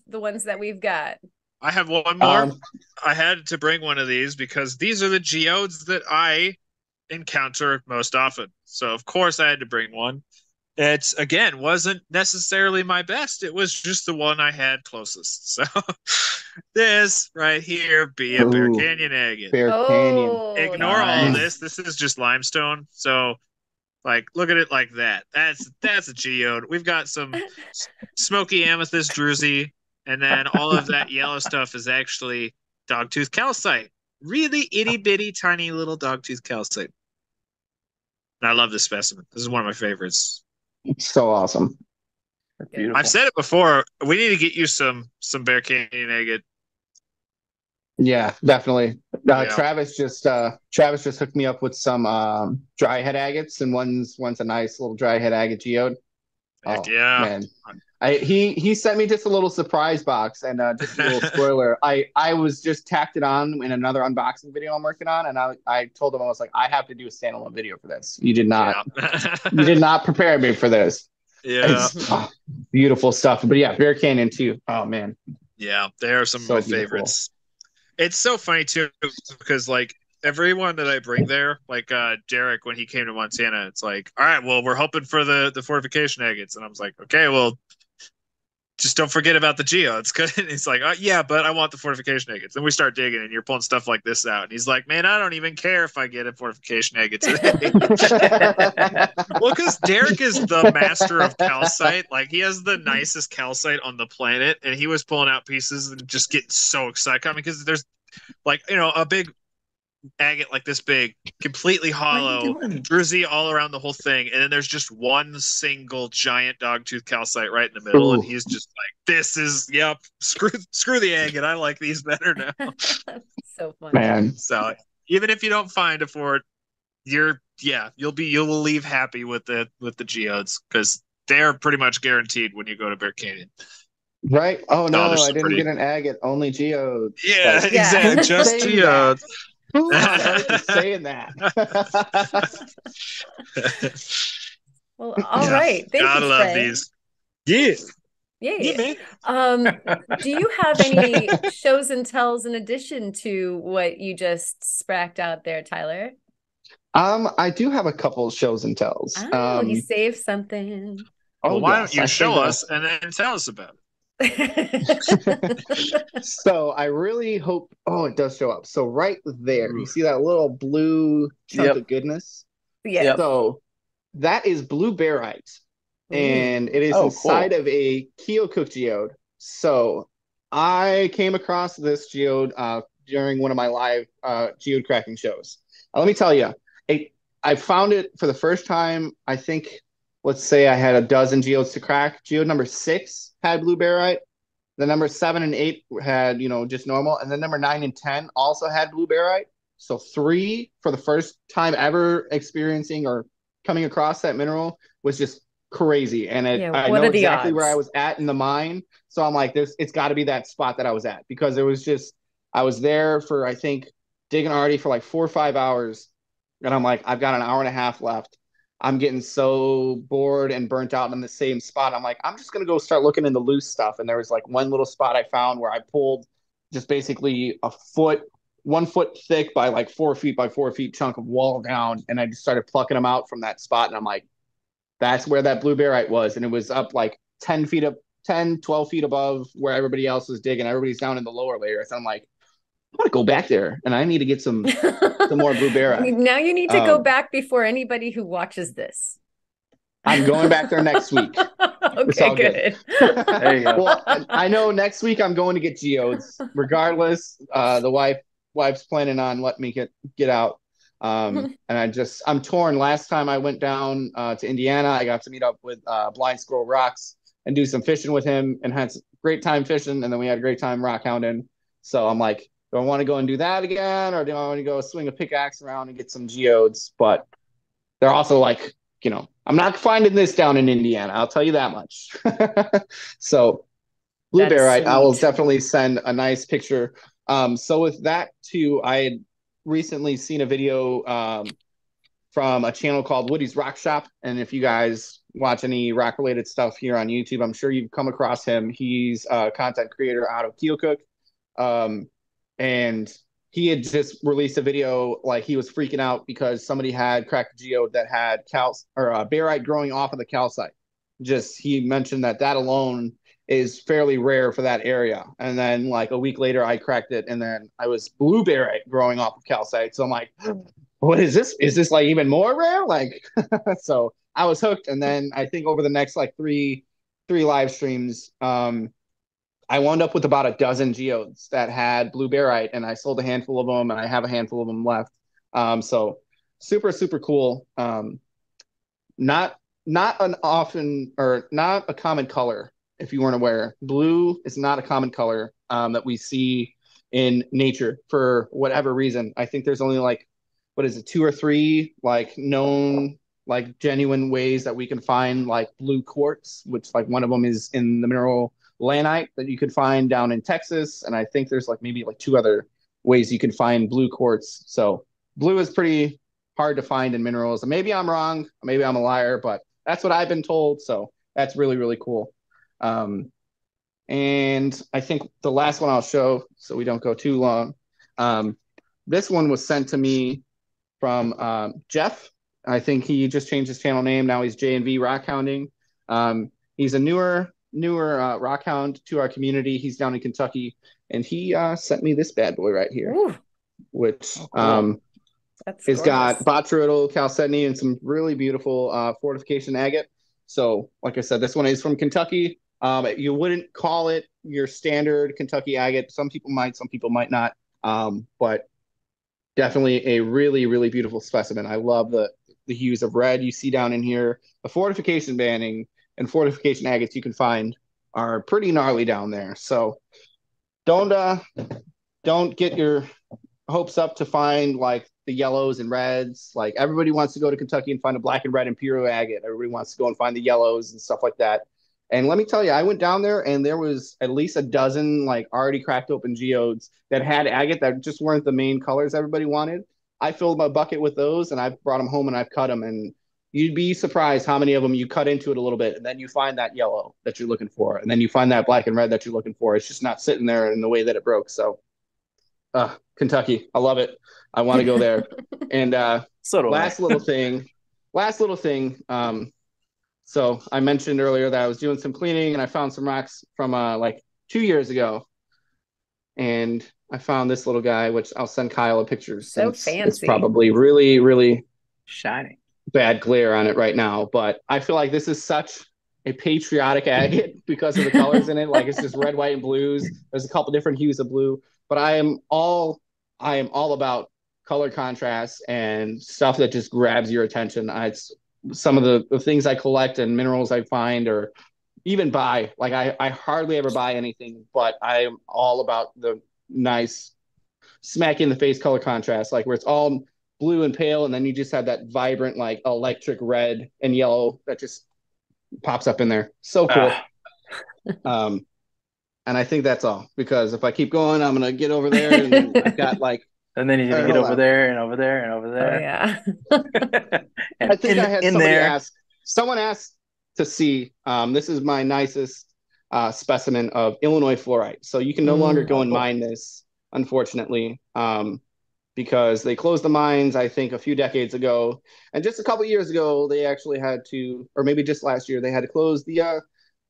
the ones that we've got? I have one more. um, I had to bring one of these because these are the geodes that I encounter most often. So of course I had to bring one. It's again wasn't necessarily my best. It was just the one I had closest. So this right here be a Bear ooh, Canyon agate. Bear Canyon. Oh, Ignore all nice. this. This is just limestone. So like look at it like that. That's a geode. We've got some smoky amethyst druzy, and then all of that yellow stuff is actually dogtooth calcite. Really itty bitty tiny little dogtooth calcite. And I love this specimen. This is one of my favorites. So awesome. Beautiful. I've said it before. We need to get you some Bear Canyon agate. Yeah, definitely. Yeah. Travis just hooked me up with some dry head agates, and one's a nice little dry head agate geode. Heck Oh yeah. man. He sent me just a little surprise box, and just a little spoiler. I was just tacked it on in another unboxing video I'm working on, and I told him, I was like, I have to do a standalone video for this. You did not prepare me for this. Yeah. It's beautiful stuff. But yeah, Bear Canyon too. Oh man. Yeah, they are some So of my beautiful. favorites. It's so funny too because like everyone that I bring there, like Derek when he came to Montana, it's like, all right, well, we're hoping for the fortification agates, and I was like, okay, well, just don't forget about the geodes. And he's like, yeah, but I want the fortification agates. Then we start digging, and you're pulling stuff like this out, and he's like, man, I don't even care if I get a fortification agate today. Well, because Derek is the master of calcite. Like, he has the nicest calcite on the planet, and he was pulling out pieces and just getting so excited. I mean, because there's, like, a big agate like this big, completely hollow, druzy all around the whole thing, and then there's just one single giant dogtooth calcite right in the middle, and he's just like, this is, yep, screw the agate. I like these better now. So fun. Man. So even if you don't find a fort, you'll leave happy with the geodes because they're pretty much guaranteed when you go to Bear Canyon. Right? Oh no, they're so I didn't pretty. get an agate, only geodes. Yeah, Like, exactly. Just geodes. Who on earth is saying that? Well, all right. Thank Gotta you, love Fred. these. Yeah. Yeah, man. Do you have any shows and tells in addition to what you just spracked out there, Tyler? I do have a couple shows and tells. Oh, you saved something. Well, why yes, don't you I show saved us and then tell us about it? So I really hope. Oh, it does show up. So right there, you see that little blue chunk of goodness? Yeah. So that is blue barite, and it is inside of a Keokuk geode. So I came across this geode during one of my live geode cracking shows. Let me tell you, I found it for the first time. I think, let's say I had a dozen geodes to crack. Geode number 6 had blue barite. The number 7 and 8 had, just normal. And then number 9 and 10 also had blue barite. So 3 for the first time ever experiencing or coming across that mineral was just crazy. And I know exactly where I was at in the mine. So I'm like, it's got to be that spot that I was at, because I was there for, I think, digging already for like 4 or 5 hours. And I'm like, I've got an hour and a half left. I'm getting so bored and burnt out in the same spot. I'm like, I'm just going to go start looking into loose stuff. And there was like one little spot I found where I pulled just basically 1 foot thick by like 4 feet by 4 feet chunk of wall down. And I just started plucking them out from that spot. And I'm like, that's where that blue barite was. And it was up like 10, 12 feet above where everybody else was digging. Everybody's down in the lower layers. And I'm like, I want to go back there, and I need to get some more blue barite. Now you need to go back before anybody who watches this. I'm going back there next week. Okay, good. There you go. Well, I know next week I'm going to get geodes. Regardless, the wife's planning on letting me get out. And I'm torn. Last time I went down to Indiana, I got to meet up with Blind Squirrel Rocks and do some fishing with him, and had a great time fishing. And then we had a great time rock hounding. So I'm like, do I want to go and do that again, or do I want to go swing a pickaxe around and get some geodes? But they're also like, I'm not finding this down in Indiana. I'll tell you that much. So blue barite, I will definitely send a nice picture. So with that too, I had recently seen a video from a channel called Woody's Rock Shop. And if you guys watch any rock related stuff here on YouTube, I'm sure you've come across him. He's a content creator out of Keokuk. And he had just released a video, like he was freaking out because somebody had cracked a geode that had barite growing off of the calcite. He mentioned that alone is fairly rare for that area. And then like a week later, I cracked it, and then I was blue barite growing off of calcite. So I'm like, what is this? Is this like even more rare? Like, so I was hooked. And then I think over the next like three live streams, I wound up with about a dozen geodes that had blue barite, and I sold a handful of them, and I have a handful of them left. So super, super cool. Not a common color. If you weren't aware, blue is not a common color that we see in nature for whatever reason. I think there's only like, 2 or 3 like known, like genuine ways that we can find like blue quartz, which like one of them is in the mineral lanite that you could find down in Texas. And I think there's like maybe like 2 other ways you can find blue quartz. So blue is pretty hard to find in minerals. And maybe I'm wrong, maybe I'm a liar, but that's what I've been told. So that's really, really cool. And I think the last one I'll show, so we don't go too long. This one was sent to me from Jeff. I think he just changed his channel name. Now he's J&V Rockhounding. He's a newer rockhound to our community. He's down in Kentucky, and he sent me this bad boy right here. Ooh. Which cool. It's got botryoidal chalcedony and some really beautiful fortification agate. So like I said, this one is from Kentucky. You wouldn't call it your standard Kentucky agate. Some people might, some people might not. But definitely a really, really beautiful specimen. I love the hues of red you see down in here. The fortification banding and fortification agates you can find are pretty gnarly down there. So don't get your hopes up to find like the yellows and reds. Like everybody wants to go to Kentucky and find a black and red imperial agate. Everybody wants to go and find the yellows and stuff like that. And let me tell you, I went down there and there was at least a dozen like already cracked open geodes that had agate that just weren't the main colors everybody wanted. I filled my bucket with those and I've brought them home and I've cut them, and you'd be surprised how many of them you cut into it a little bit and then you find that yellow that you're looking for, and then you find that black and red that you're looking for. It's just not sitting there in the way that it broke. So Kentucky, I love it. I want to go there. And last little thing. So I mentioned earlier that I was doing some cleaning and I found some rocks from like 2 years ago. And I found this little guy, which I'll send Kyle a picture. So fancy. It's probably really, really shiny, bad glare on it right now. But I feel like this is such a patriotic agate because of the colors in it. Like it's just red, white, and blues. There's a couple different hues of blue. But I am all about color contrast and stuff that just grabs your attention. It's some of the things I collect and minerals I find or even buy. Like I hardly ever buy anything, but I am all about the nice smack in the face color contrast, like where it's all blue and pale, and then you just have that vibrant like electric red and yellow that just pops up in there. So cool. And I think that's all, because if I keep going, I'm going to get over there and then I've got like, and then you're going to get over there and over there and over there. Oh, yeah. And I think I had someone asked to see, this is my nicest specimen of Illinois fluorite. So you can no longer go and mine this, unfortunately, because they closed the mines, I think, a few decades ago. And just a couple of years ago, they actually had to, or maybe just last year, they had to close the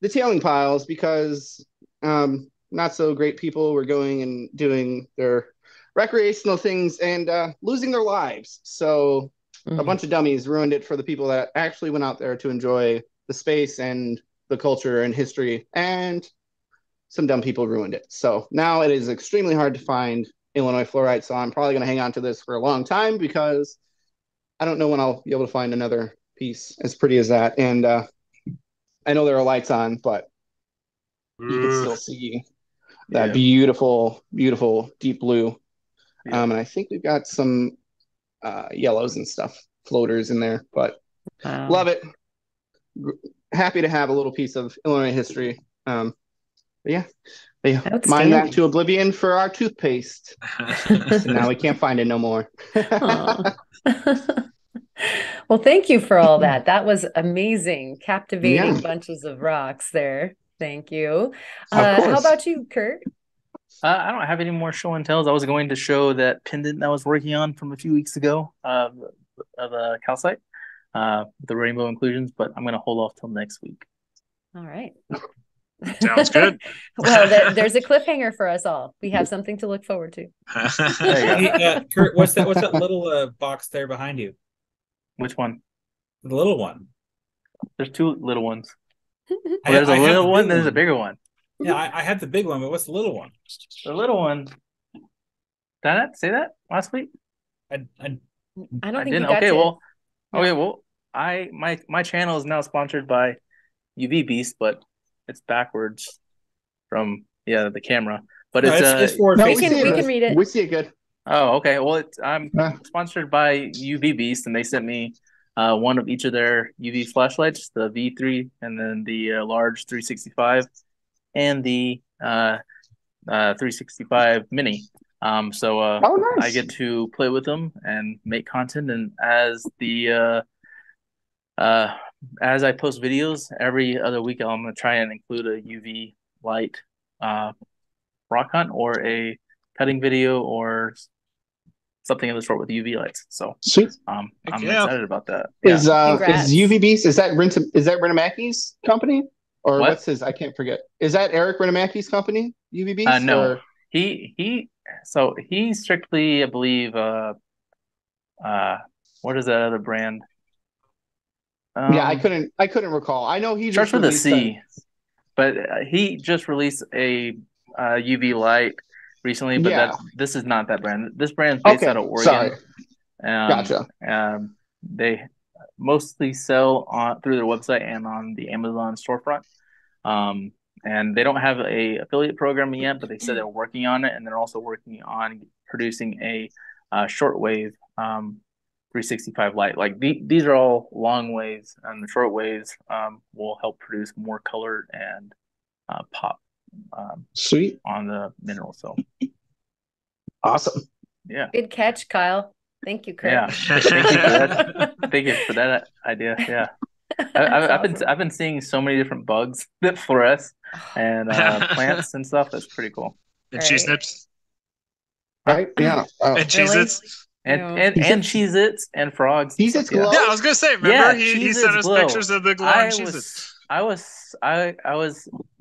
tailing piles because not so great people were going and doing their recreational things and losing their lives. So a bunch of dummies ruined it for the people that actually went out there to enjoy the space and the culture and history, and some dumb people ruined it. So now it is extremely hard to find Illinois fluorite. So I'm probably going to hang on to this for a long time because I don't know when I'll be able to find another piece as pretty as that. And I know there are lights on, but you can still see that beautiful, beautiful deep blue. Yeah. And I think we've got some yellows and stuff, floaters in there, but love it. Happy to have a little piece of Illinois history. But yeah, mine that to oblivion for our toothpaste. So now we can't find it no more. Well, thank you for all that. That was amazing, captivating Yeah. bunches of rocks there. Thank you. Of How course. about you, Kurt? I don't have any more show and tells. I was going to show that pendant I was working on from a few weeks ago of calcite, the rainbow inclusions, but I'm going to hold off till next week. All right. Sounds good. Well, there's a cliffhanger for us all. We have something to look forward to. There you go. Hey, Kurt, what's that little box there behind you? Which one? The little one. There's two little ones. Well, I there's a have little the one, big there's a one. bigger one. Yeah, I have the big one, but what's the little one? The little one. Did I not say that last week? I I don't I think didn't. you got Okay, to. well, Yeah. okay, well, my channel is now sponsored by UV Beast, but it's backwards from the camera. But no, it's forward No, We facing. can read it. We see it good. Oh, okay. Well, I'm Yeah. sponsored by UV Beast, and they sent me one of each of their UV flashlights, the V3, and then the large 365, and the 365 mini. So Oh, nice. I get to play with them and make content, and as I post videos every other week, I'm gonna try and include a UV light rock hunt or a cutting video or something of the sort with UV lights. So Sweet. I'm Yeah. excited about that. Is Congrats. UV Beast, is that Renamaki's company? Or What? what's his? I can't forget. Is that Eric Renamaki's company, UV Beast? No. Or? He strictly, I believe, what is that other brand? Yeah, I couldn't recall. I know he Starts just with a released C, but he just released a UV light recently. But Yeah. this is not that brand. This brand is based Okay, out of Oregon. sorry. Gotcha. Gotcha. They mostly sell through their website and on the Amazon storefront. And they don't have a affiliate program yet, but they said they're working on it, and they're also working on producing a shortwave 365 light. Like these are all long waves, and the short waves will help produce more color and pop Sweet. on the mineral. So Awesome. yeah, Good catch, Kyle. Thank you, Kurt. yeah. Thank you for that. Thank you for that idea. Yeah. I've been seeing so many different bugs that fluoresce and plants and stuff. That's pretty cool. And cheese Right. nips. Right? Yeah. And Cheez-Its. And Yeah. and Cheez-Its and frogs. and Cheez-Its stuff, yeah. glow? Yeah, I was gonna say. Remember, Yeah, he Cheez-Its sent us glow. pictures of the glowing Cheez-Its. I was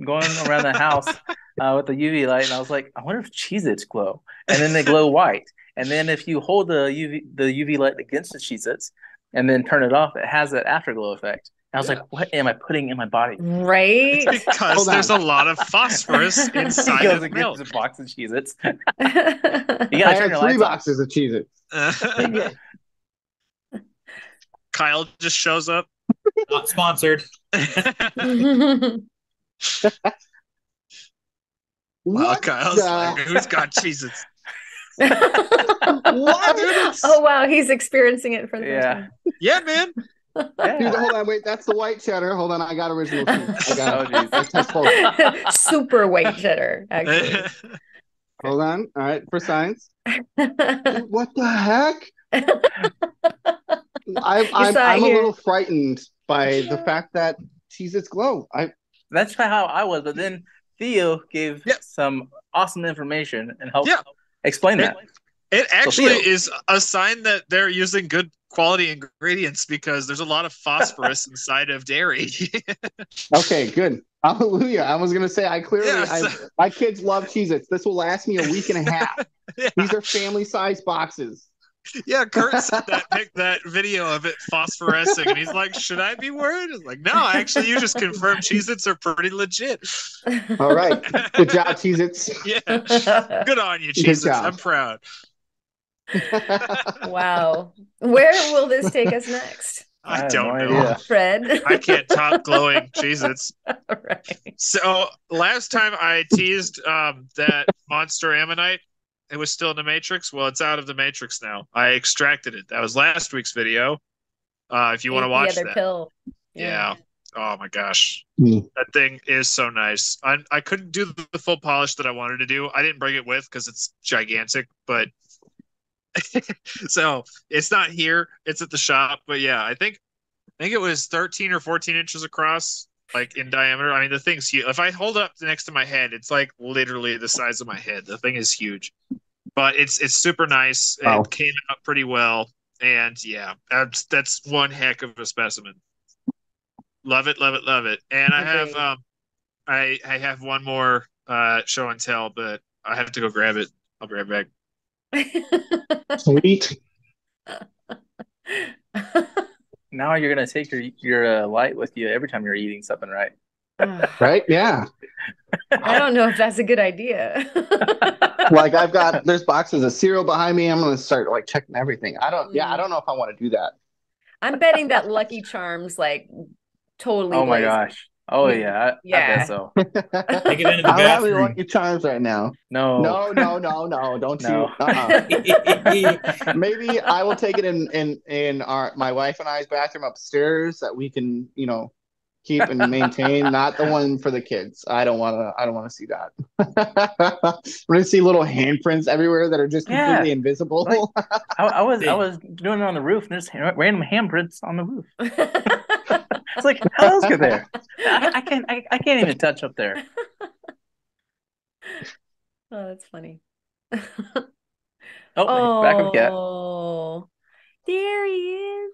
going around the house with the UV light, and I was like, I wonder if Cheez-Its glow, and then they glow white. And then if you hold the UV light against the Cheez-Its and then turn it off, it has that afterglow effect. And I was like, what am I putting in my body? Right. Because Hold there's on. a lot of phosphorus He inside goes of and milk. gets a box of Cheez-Its. I You gotta turn had your 3 lights off. boxes of Cheez-Its. Kyle just shows up. Not sponsored. Wow, What Kyle's the like, who's got Cheez-Its? What? Oh wow, he's experiencing it for the first Yeah. time. Yeah, man. Dude, Yeah. hold on, wait, that's the white cheddar. Hold on, I got original cheese. I got Oh, it. I test both. Super white cheddar, actually. Hold on. All right, for science. Dude, what the heck? I'm saw it a here. little frightened by the fact that Cheez-Its glow. That's how I was, but then Theo gave Yep. some awesome information and helped Yeah. explain that. It actually Theo. is a sign that they're using good quality ingredients because there's a lot of phosphorus inside of dairy. Okay, good. Hallelujah. I was gonna say Yeah, my kids love Cheez-Its. This will last me a week and a half. Yeah. These are family-sized boxes. Yeah, Kurt sent that video of it phosphorescing, and he's like, "Should I be worried?" It's like, "No, actually, you just confirmed Cheez-Its are pretty legit." All right. Good job, Cheez-Its. Yeah, good on you, Good Cheez-Its. job. I'm proud. Wow. Where will this take us next? I I have don't no know. idea. Fred. I can't top glowing Cheez-Its. Right. So last time I teased that monster ammonite, it was still in the Matrix. Well, it's out of the Matrix now. I extracted it. That was last week's video. If you want to Ate watch the other that. pill. Yeah. Oh my gosh. Hmm. That thing is so nice. I couldn't do the full polish that I wanted to do. I didn't bring it with because it's gigantic, but So it's not here; it's at the shop. But yeah, I think it was 13 or 14 inches across, like in diameter. I mean, the thing's huge. If I hold it up next to my head, it's like literally the size of my head. The thing is huge, but it's super nice. Wow. It came out pretty well, and yeah, that's one heck of a specimen. Love it, love it, love it. And I have I have one more show and tell, but I have to go grab it. I'll be right back. Sweet. Now you're gonna take your light with you every time you're eating something, right? Right? Yeah. I don't know if that's a good idea. Like there's boxes of cereal behind me. I'm gonna start like checking everything. I don't know if I want to do that. I'm betting that Lucky Charms like totally. Oh my lays- gosh. Oh yeah. I Yeah. bet so. Take it into the I'm having bathroom. Lucky Charms right now. No. No. Don't No. you? Maybe I will take it in my wife and I's bathroom upstairs that we can, keep and maintain. Not the one for the kids. I don't want to see that. We're gonna see little handprints everywhere that are just completely invisible. I was doing it on the roof, and there's random handprints on the roof. It's like, how else get there? I can't even touch up there. Oh, that's funny. Oh, backup cat Oh, there he is.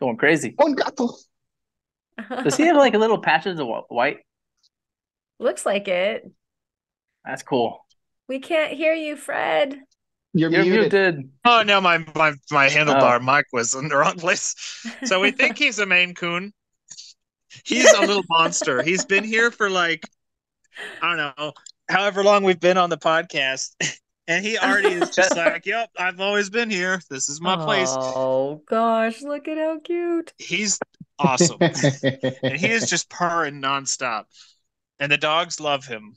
going crazy. Un gato. Does he have like a little patches of white? Looks like it. That's cool. We can't hear you, Fred. You're You're muted. muted. Oh no, my handlebar mic was in the wrong place. So we think he's a Maine Coon. He's a little monster. He's been here for like, I don't know, however long we've been on the podcast. And he already is just like, yep, I've always been here. This is my place. Oh gosh, look at how cute. He's awesome. And he is just purring nonstop. And the dogs love him.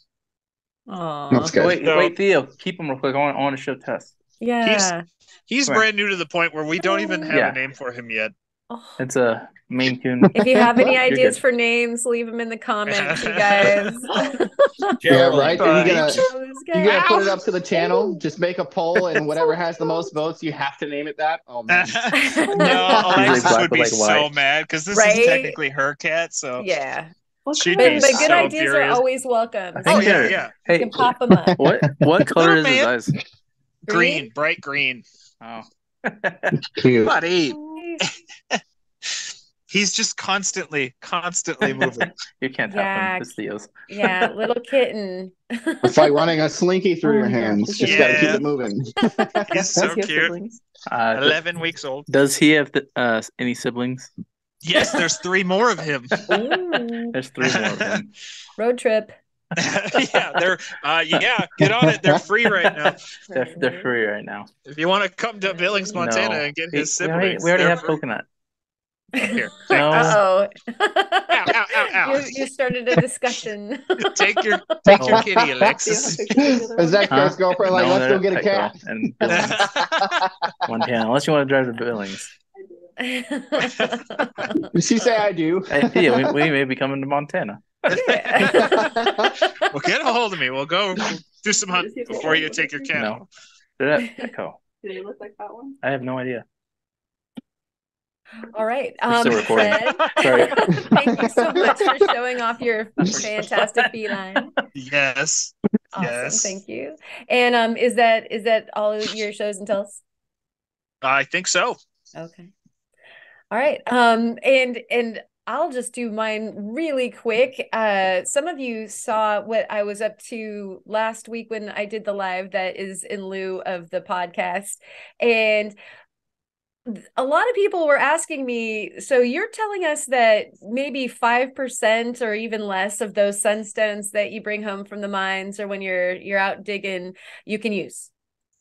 Oh, That's good. Wait, Theo, keep him real quick. I want to show Tess. yeah. He's Come here. brand new to the point where we don't even have Yeah. a name for him yet. Oh. It's a Maine Coon. If you have any You're ideas good. for names, leave them in the comments, you guys. Yeah, right. And you're Those gonna guys. put it up to the channel. Just make a poll, and whatever has the most votes, you have to name it that. Oh man. No, Alexis black would with, be like, so white. mad because this Right? is technically her cat. So Yeah. she'd But be good so ideas are furious. always welcome. I think Oh yeah, they're- yeah. You Hey, can pop them up. what color is his man. eyes? Green, bright green. Oh. Cute. Buddy. He's just constantly moving. You can't Yeah. have him. It's Theo's. Yeah, little kitten. It's like running a slinky through your hands. Just gotta keep Yeah. it moving. He's so cute. 11 weeks old. Does he have any siblings? Yes, there's 3 more of him. Ooh. There's 3 more of them. Road trip. Yeah, they're get on it. They're free right now. They're free right now. If you want to come to Billings, Montana, No. and get We his already, siblings, we already they're have free. Coconut. Here, No. Uh-oh. ow. You started a discussion. take your Oh. kitty, Alexis. Is that Chris' girlfriend like, No, let's go they're get a cat? Petco and Billings, Montana. Unless you want to drive to Billings. Did she say I do? Hey, Theo, we may be coming to Montana. Well, get a hold of me. We'll go do some hunt before you take your cat. No. They're at Petco. Do they look like that one? I have no idea. All right. We're still recording. Fred, Sorry. thank you so much for showing off your fantastic feline. Yes. Awesome. Yes. Thank you. And is that all of your shows and tells? I think so. Okay. All right. And I'll just do mine really quick. Some of you saw what I was up to last week when I did the live that is in lieu of the podcast. And a lot of people were asking me, so you're telling us that maybe 5% or even less of those sunstones that you bring home from the mines or when you're out digging, you can use.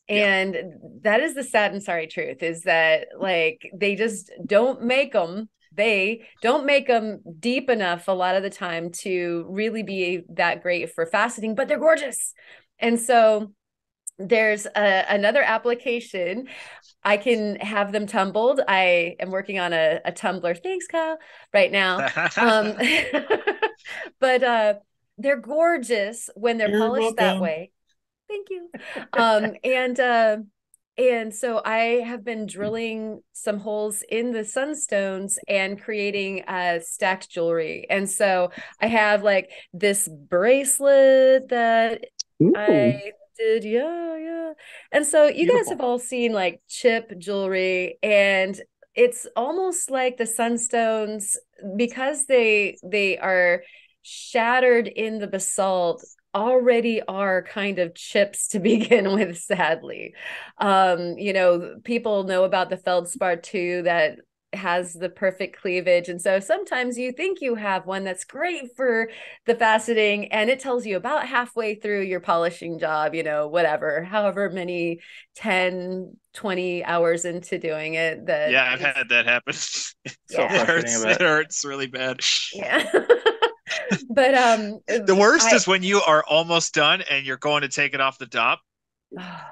And that is the sad and sorry truth, is that like they just don't make them. They don't make them deep enough a lot of the time to really be that great for faceting, but they're gorgeous. And so there's another application. I can have them tumbled. I am working on a tumbler. Thanks, Kyle, right now. But they're gorgeous when they're polished that way. Thank you. And And so I have been drilling some holes in the sunstones and creating stacked jewelry. And so I have like this bracelet that I did. Yeah. And so you guys have all seen like chip jewelry, and it's almost like the sunstones, because they are shattered in the basalt, already are kind of chips to begin with, sadly. People know about the feldspar too, that has the perfect cleavage, and so sometimes you think you have one that's great for the faceting, and it tells you about halfway through your polishing job, whatever, however many 10-20 hours into doing it, that I've had that happen. It hurts really bad. Yeah. But the worst is when you are almost done and you're going to take it off the dop.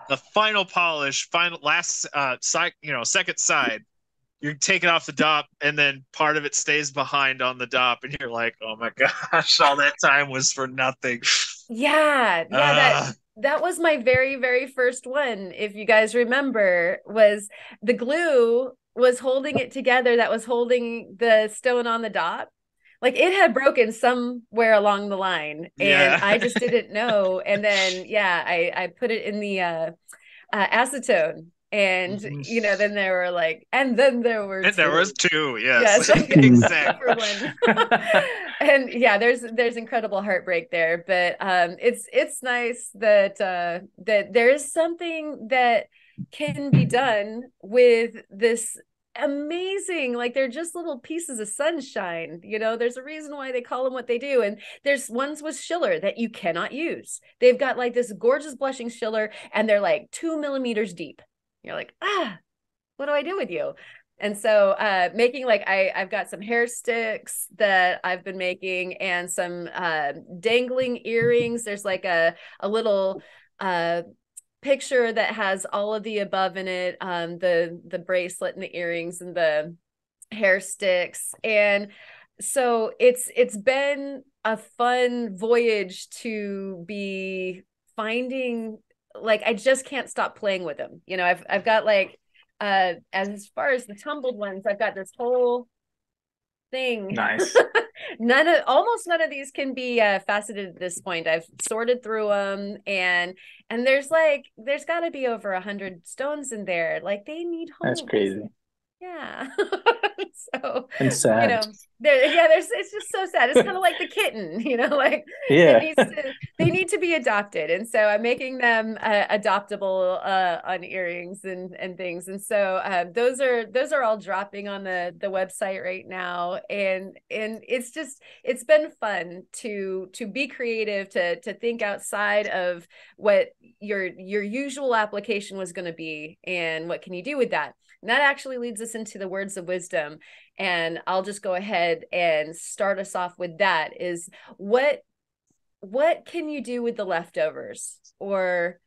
The final polish, second side, you take it off the dop, and then part of it stays behind on the dop, and you're like, oh my gosh, all that time was for nothing. That was my very, very first one, if you guys remember, was the glue was holding it together, that was holding the stone on the dop. Like, it had broken somewhere along the line, and I just didn't know. And then, I put it in the acetone, and then there were like, and then there were two. There was two, yes. Exactly. And there's incredible heartbreak there, but it's nice that that there is something that can be done with this amazing, like, they're just little pieces of sunshine. There's a reason why they call them what they do. And there's ones with schiller that you cannot use. They've got like this gorgeous blushing schiller, and they're like 2 millimeters deep. You're like, what do I do with you? And so making, like, I've got some hair sticks that I've been making, and some dangling earrings. There's like a little picture that has all of the above in it, the bracelet and the earrings and the hair sticks. And so it's been a fun voyage to be finding, like, I just can't stop playing with them. I've got like as far as the tumbled ones, I've got this whole thing. Nice. Almost none of these can be faceted at this point. I've sorted through them, and there's got to be over 100 stones in there. Like, they need homes. That's crazy. Yeah. So, and sad. It's just so sad. It's kind of like the kitten, like, they need to be adopted. And so I'm making them adoptable on earrings and things. And so those are all dropping on the website right now. And it's been fun to be creative, to think outside of what your usual application was going to be, and what can you do with that. And that actually leads us into the words of wisdom. And I'll just go ahead and start us off with that, is what can you do with the leftovers? Or,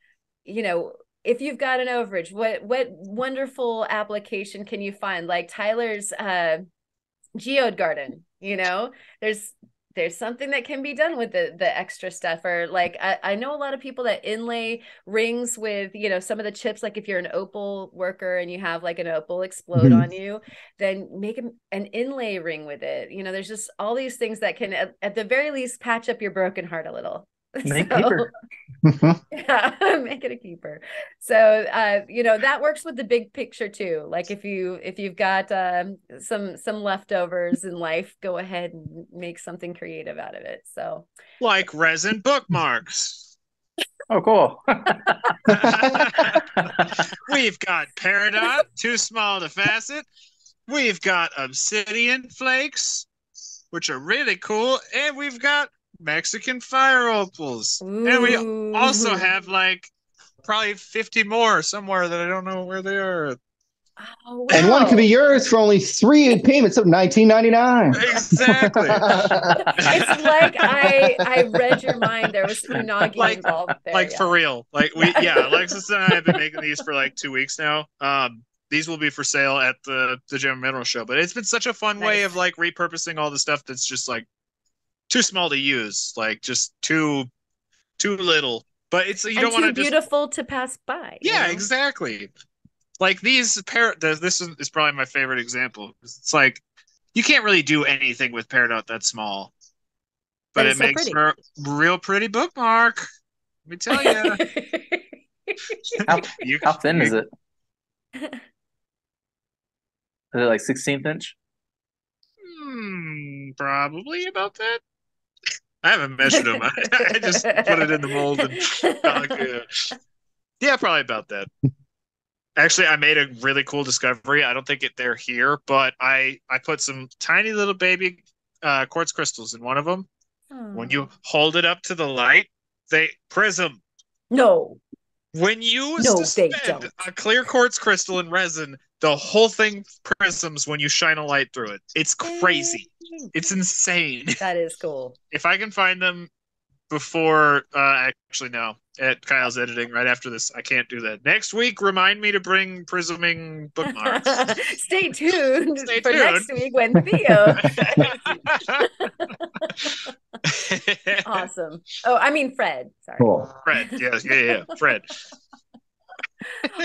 if you've got an overage, what wonderful application can you find? Like Tyler's geode garden, there's something that can be done with the extra stuff. Or like, I know a lot of people that inlay rings with, some of the chips. Like, if you're an opal worker and you have like an opal explode on you, then make an inlay ring with it. There's just all these things that can, at the very least, patch up your broken heart a little. Make keeper. Make it a keeper. So that works with the big picture too. Like, if you've got some leftovers in life, go ahead and make something creative out of it. So, like resin bookmarks. Oh, cool. We've got peridot, too small to facet. We've got obsidian flakes, which are really cool, and we've got Mexican fire opals. Ooh. And we also have like probably 50 more somewhere that I don't know where they are. Oh, wow. And one could be yours for only 3 payments of $19.99. Exactly. It's like I read your mind. There was unagi involved there. Like, for real. Like, Alexis and I have been making these for like 2 weeks now. These will be for sale at the Gem Mineral Show. But it's been such a fun way of like repurposing all the stuff that's just like too small to use, like just too little. But it's, you don't want to beautiful to pass by. Yeah, exactly. like this is probably my favorite example. It's like you can't really do anything with Peridot that's small, but it makes for a real pretty bookmark. Let me tell you. How thin is it? Is it like 16th inch? Probably about that. I haven't measured them. I just put it in the mold and yeah, probably about that. Actually, I made a really cool discovery. I don't think they're here, but I put some tiny little baby quartz crystals in one of them. When you hold it up to the light, they prism. No. When you suspend a clear quartz crystal in resin, the whole thing prisms when you shine a light through it. It's crazy. It's insane. That is cool. If I can find them before, actually, no, at Kyle's editing right after this, I can't do that. Next week, remind me to bring prisming bookmarks. Stay tuned for next week when Theo. Awesome. Oh, I mean Fred. Sorry. Cool. Fred. Yes. Yeah. Fred.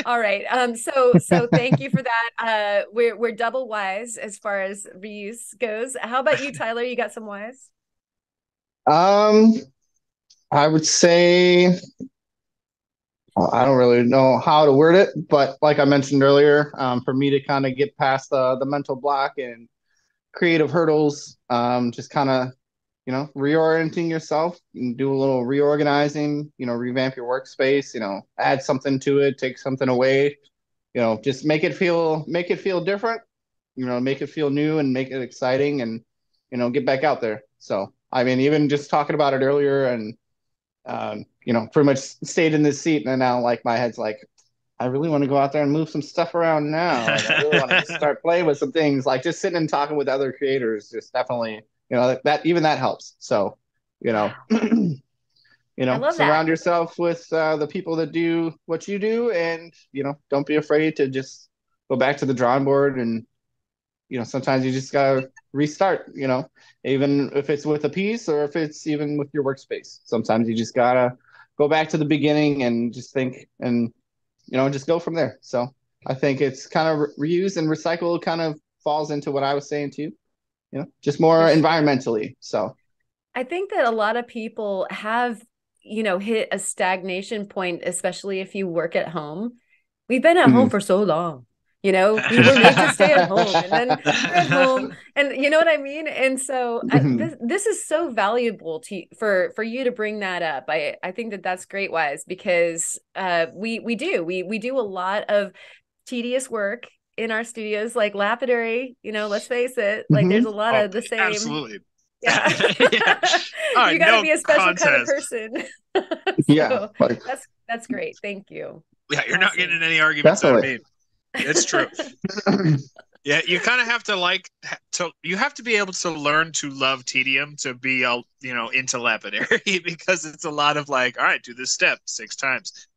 All right. So thank you for that. We're double wise as far as reuse goes. How about you, Tyler? You got some wise? I would say I don't really know how to word it, but like I mentioned earlier, for me to kind of get past the mental block and creative hurdles, just kind of, reorienting yourself and do a little reorganizing, revamp your workspace, add something to it, take something away, just make it feel different, make it feel new and make it exciting and, get back out there. So, I mean, even just talking about it earlier and, pretty much stayed in this seat and now like my head's like, I really want to go out there and move some stuff around now. Like, I really want to start playing with some things, like just sitting and talking with other creators, just definitely, that helps. So, surround yourself with the people that do what you do, and don't be afraid to just go back to the drawing board. And sometimes you just gotta restart. Even if it's with a piece or if it's even with your workspace, sometimes you just gotta go back to the beginning and just think and just go from there. So I think it's kind of reuse and recycle kind of falls into what I was saying too. Just more environmentally. So I think that a lot of people have, hit a stagnation point, especially if you work at home. We've been at home for so long, we were made to stay at home and then we're at home, and you know what I mean? And so this is so valuable for you to bring that up. I think that that's great, Wise, because we do a lot of tedious work in our studios, like lapidary, let's face it, like there's a lot of the same. Absolutely. Yeah. Yeah. You gotta be a special kind of person. Yeah. That's great. Thank you. Yeah, you're not getting any arguments out of me. It's true. Yeah, you kind of have to you have to be able to learn to love tedium to be into lapidary, because it's a lot of like, all right, do this step 6 times.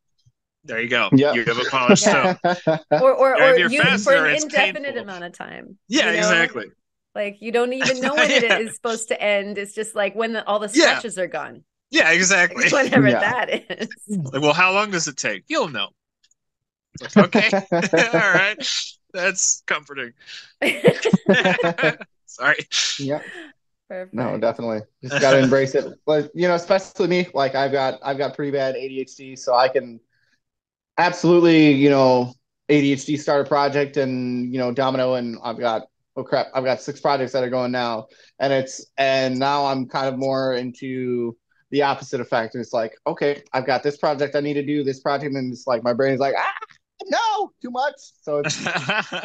There you go. Yep. You have a polished stone. Or you for an indefinite amount of time. Yeah, exactly. Like you don't even know when it is supposed to end. It's just like when all the sketches are gone. Yeah, exactly. Like whenever that is. Like, well, how long does it take? You'll know. Like, okay. All right. That's comforting. Sorry. Yeah. Perfect. No, definitely. Just gotta embrace it. But especially me, like I've got pretty bad ADHD, so I can absolutely, ADHD start a project and domino, and I've got 6 projects that are going now, and now I'm kind of more into the opposite effect. It's like, okay, I've got this project I need to do, this project, and it's like my brain is like, no, too much. So it's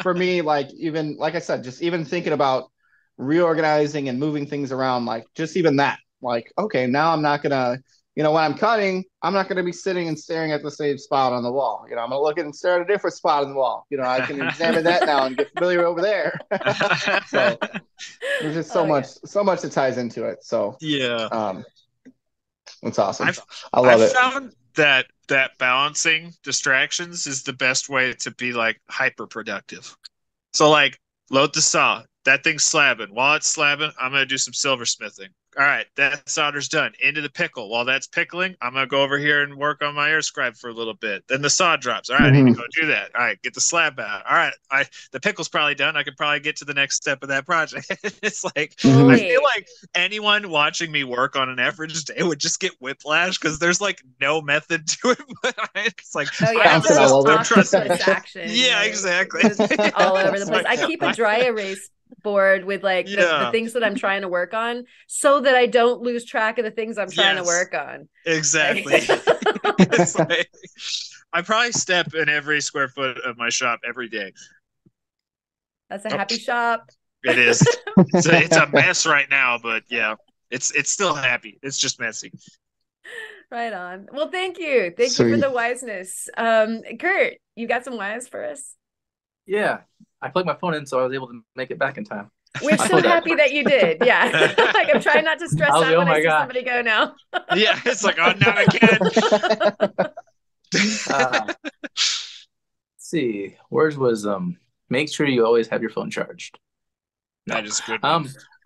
for me, like, even like I said, just even thinking about reorganizing and moving things around, like just even that, like, okay, now I'm not gonna, when I'm cutting, I'm not gonna be sitting and staring at the same spot on the wall. I'm gonna look and stare at a different spot on the wall. I can examine that now and get familiar over there. So there's just so much that ties into it. So yeah, it's awesome. I love it. I found that balancing distractions is the best way to be like hyper productive. So like load the saw. That thing's slabbing. While it's slabbing, I'm gonna do some silversmithing. All right, that solder's done. Into the pickle. While that's pickling, I'm gonna go over here and work on my air scribe for a little bit. Then the saw drops. All right, I need to go do that. All right, get the slab out. All right, the pickle's probably done. I could probably get to the next step of that project. It's like I feel like anyone watching me work on an average day would just get whiplash because there's like no method to it. But it's like I have just all over. trust action. Yeah, exactly. It's all over the place. I keep a dry erase board with like the things that I'm trying to work on so that I don't lose track of the things I'm trying to work on. Exactly. It's like, I probably step in every square foot of my shop every day. That's a happy shop. It is. It's a mess right now, but yeah, it's still happy. It's just messy. Right on. Well, thank you. Thank you for the wiseness. Kurt, you got some wise for us? Yeah. I plugged my phone in, so I was able to make it back in time. We're so happy that you did. Yeah. Like I'm trying not to stress out when I see somebody go now. Yeah, it's like, oh, not again. Let's see. Where's was make sure you always have your phone charged. That is good.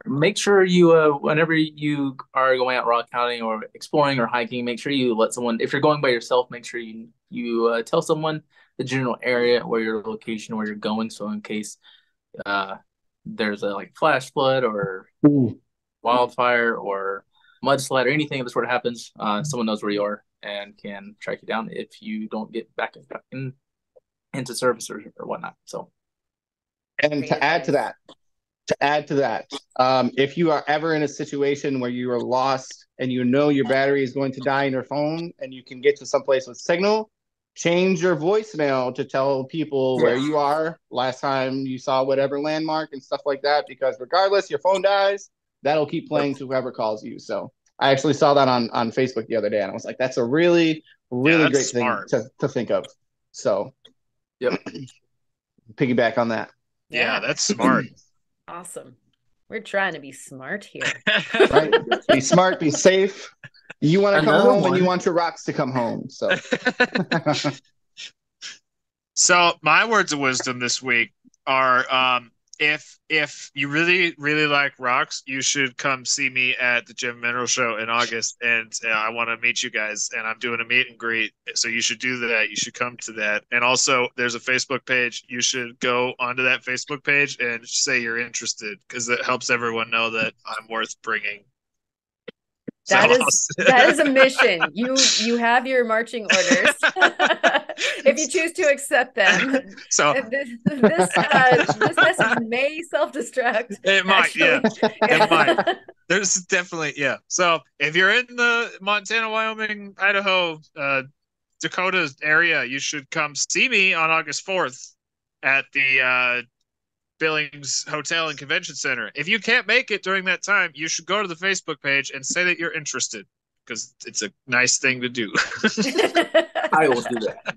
Make sure you whenever you are going out rock hounding or exploring or hiking, make sure you let someone, if you're going by yourself, make sure you tell someone the general area or your location where you're going, so in case there's a like flash flood or wildfire or mudslide or anything of the sort of happens, someone knows where you are and can track you down if you don't get back into service or whatnot. So, and to add to that, if you are ever in a situation where you are lost and you know your battery is going to die in your phone and you can get to someplace with signal, change your voicemail to tell people where you are, last time you saw whatever landmark and stuff like that, because regardless, your phone dies, that'll keep playing to whoever calls you. So I actually saw that on Facebook the other day, and I was like, that's a really, really great smart thing to think of. So piggyback on that. Yeah, that's smart. Awesome. We're trying to be smart here. Right? Be smart, be safe. You want to come home and you want your rocks to come home. So So my words of wisdom this week are if you really, really like rocks, you should come see me at the Gem Mineral Show in August. And I want to meet you guys. And I'm doing a meet and greet. So you should do that. You should come to that. And also, there's a Facebook page. You should go onto that Facebook page and say you're interested, because it helps everyone know that I'm worth bringing. That is a mission. You have your marching orders. If you choose to accept them. So this message may self-destruct. It might, It might. There's definitely, So if you're in the Montana, Wyoming, Idaho, Dakota area, you should come see me on August 4th at the Billings Hotel and Convention Center. If you can't make it during that time, you should go to the Facebook page and say that you're interested, because it's a nice thing to do. I will do that.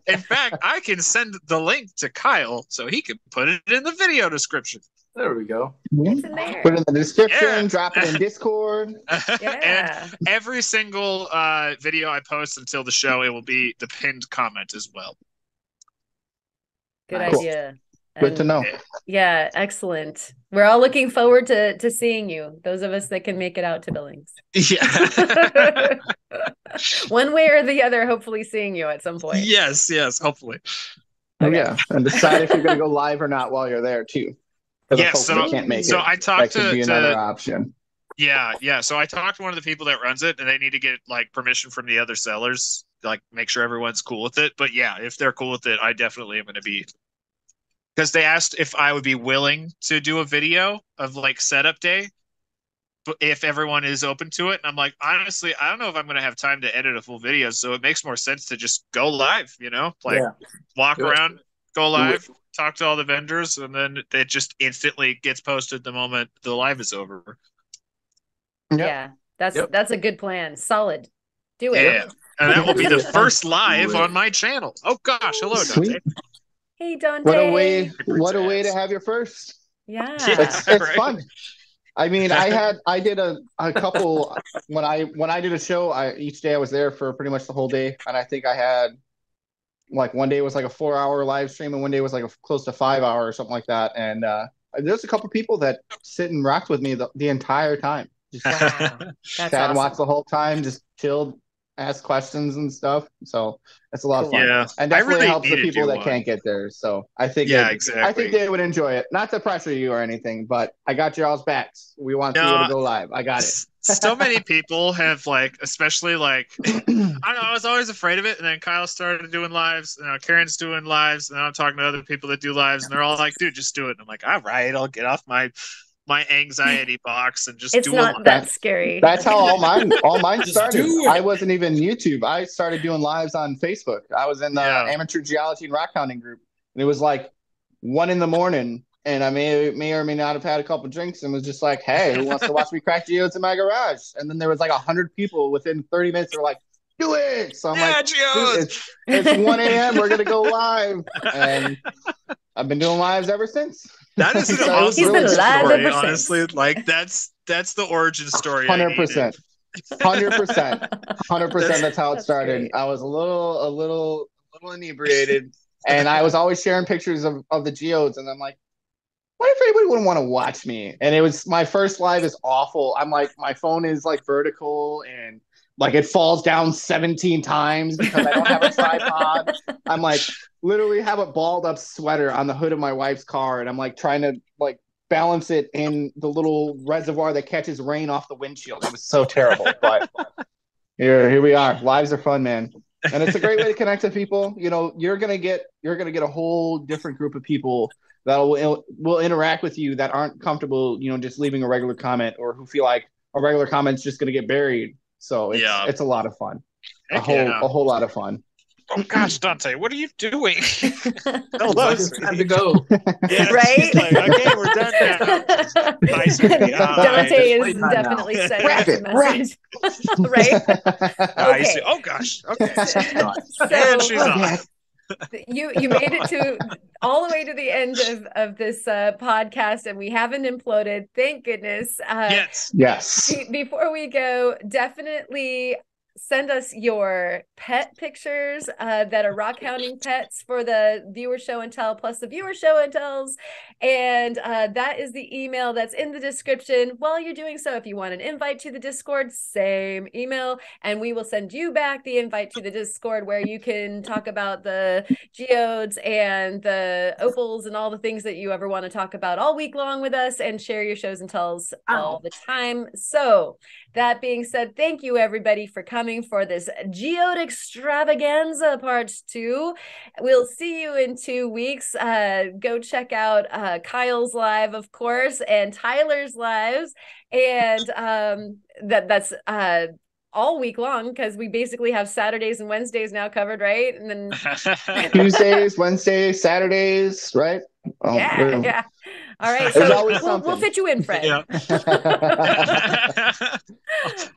In fact, I can send the link to Kyle so he can put it in the video description. There we go. It's in there. Put it in the description, drop it in Discord. And every single video I post until the show, it will be the pinned comment as well. Good idea. Good to know. Yeah, excellent. We're all looking forward to seeing you. Those of us that can make it out to Billings. Yeah. One way or the other, hopefully seeing you at some point. Yes, hopefully. Okay. Yeah, and decide if you're going to go live or not while you're there too. Yes, so can't make so it. I talked that could be another option. Yeah. So I talked to one of the people that runs it, and they need to get like permission from the other sellers, like make sure everyone's cool with it. But yeah, if they're cool with it, I definitely am going to be. Because they asked if I would be willing to do a video of like setup day, but if everyone is open to it. And I'm like, honestly, I don't know if I'm going to have time to edit a full video. So it makes more sense to just go live, walk around, go live, talk to all the vendors, and then it just instantly gets posted the moment the live is over. Yeah, that's a good plan. Solid. Do it. Yeah, and that will be the first live on my channel. Oh gosh, hello, Dante. Hey, Dante. What a way to have your first. Yeah, it's right. Fun. I mean, I did a couple when I did a show. Each day I was there for pretty much the whole day, and I think I had like one day was like a 4-hour live stream, and one day was like close to 5 hours or something like that. And there's a couple people that sit and rocked with me the entire time. Just Wow. That's sat and watched awesome. the whole time, just chilled, asked questions and stuff. So it's a lot of fun. Yeah, And I definitely really helps the need to people do that one. can't get there. So I think Yeah, I think exactly. they would enjoy it. Not to pressure you or anything, but I got y'all's backs. We want Theo to No, go live. I got it. so many people have like, especially like, I don't know, I was always afraid of it, and then Kyle started doing lives, and now Karen's doing lives, and now I'm talking to other people that do lives, and they're all like, "Dude, just do it." And I'm like, "All right, I'll get off my anxiety box and just It's do a not live." that scary. That's how all mine Just started. do it. I wasn't even YouTube. I started doing lives on Facebook. I was in the Yeah. amateur geology and rock hounding group, and it was like 1 a.m, and I may or may not have had a couple drinks, and was just like, "Hey, who wants to watch me crack geodes in my garage?" And then there was like 100 people within 30 minutes. They were like, "Do it!" So I'm Yeah, like, geodes. "Dude, it's 1 a.m. We're gonna go live," and I've been doing lives ever since. That is an So it was awesome He's been alive story, ever since. honestly. Like that's the origin story. I needed. 100%. 100%. That's how it That's started. great. I was a little inebriated, and I was always sharing pictures of the geodes, and I'm like, what if anybody wouldn't want to watch me? And it was my first live is awful. I'm like, my phone is like vertical and like it falls down 17 times because I don't have a tripod. I'm like literally have a balled up sweater on the hood of my wife's car, and I'm like trying to like balance it in the little reservoir that catches rain off the windshield. It was so terrible, but here we are. Lives are fun, man. And it's a great way to connect with people. You know, you're gonna get a whole different group of people that will interact with you that aren't comfortable, you know, just leaving a regular comment, or who feel like a regular comment's just gonna get buried. So it's a lot of fun. A whole lot of fun. Oh gosh, Dante, what are you doing? Hello, it's time to go. Yeah, Right? she's like, okay, we're done now. Nice baby. Dante is Playtime now. definitely sending Wrap us a it, wrap. message. Right? Nice. Okay. Oh gosh. Okay. So And she's off. you made it to all the way to the end of this podcast, and we haven't imploded. Thank goodness. Yes. Before we go, definitely send us your pet pictures that are rock hounding pets for the viewer show and tell, plus the viewer show and tells. And that is the email that's in the description. While you're doing so, if you want an invite to the Discord, same email, and we will send you back the invite to the Discord, where you can talk about the geodes and the opals and all the things that you ever want to talk about all week long with us, and share your shows and tells all the time. So that being said, thank you everybody for coming for this Geode Extravaganza Part 2. We'll see you in 2 weeks. Go check out Kyle's live, of course, and Tyler's lives. And that's all week long, because we basically have Saturdays and Wednesdays now covered, right? And then Tuesdays, Wednesdays, Saturdays, right? Yeah. All right. There's So always we'll something. fit you in, Fred. Yeah.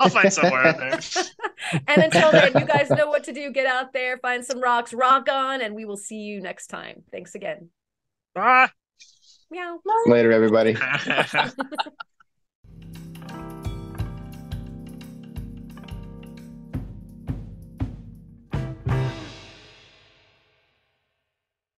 I'll find somewhere out there. And until then, you guys know what to do. Get out there, find some rocks, rock on, and we will see you next time. Thanks again. Bye. Meow. Later, everybody.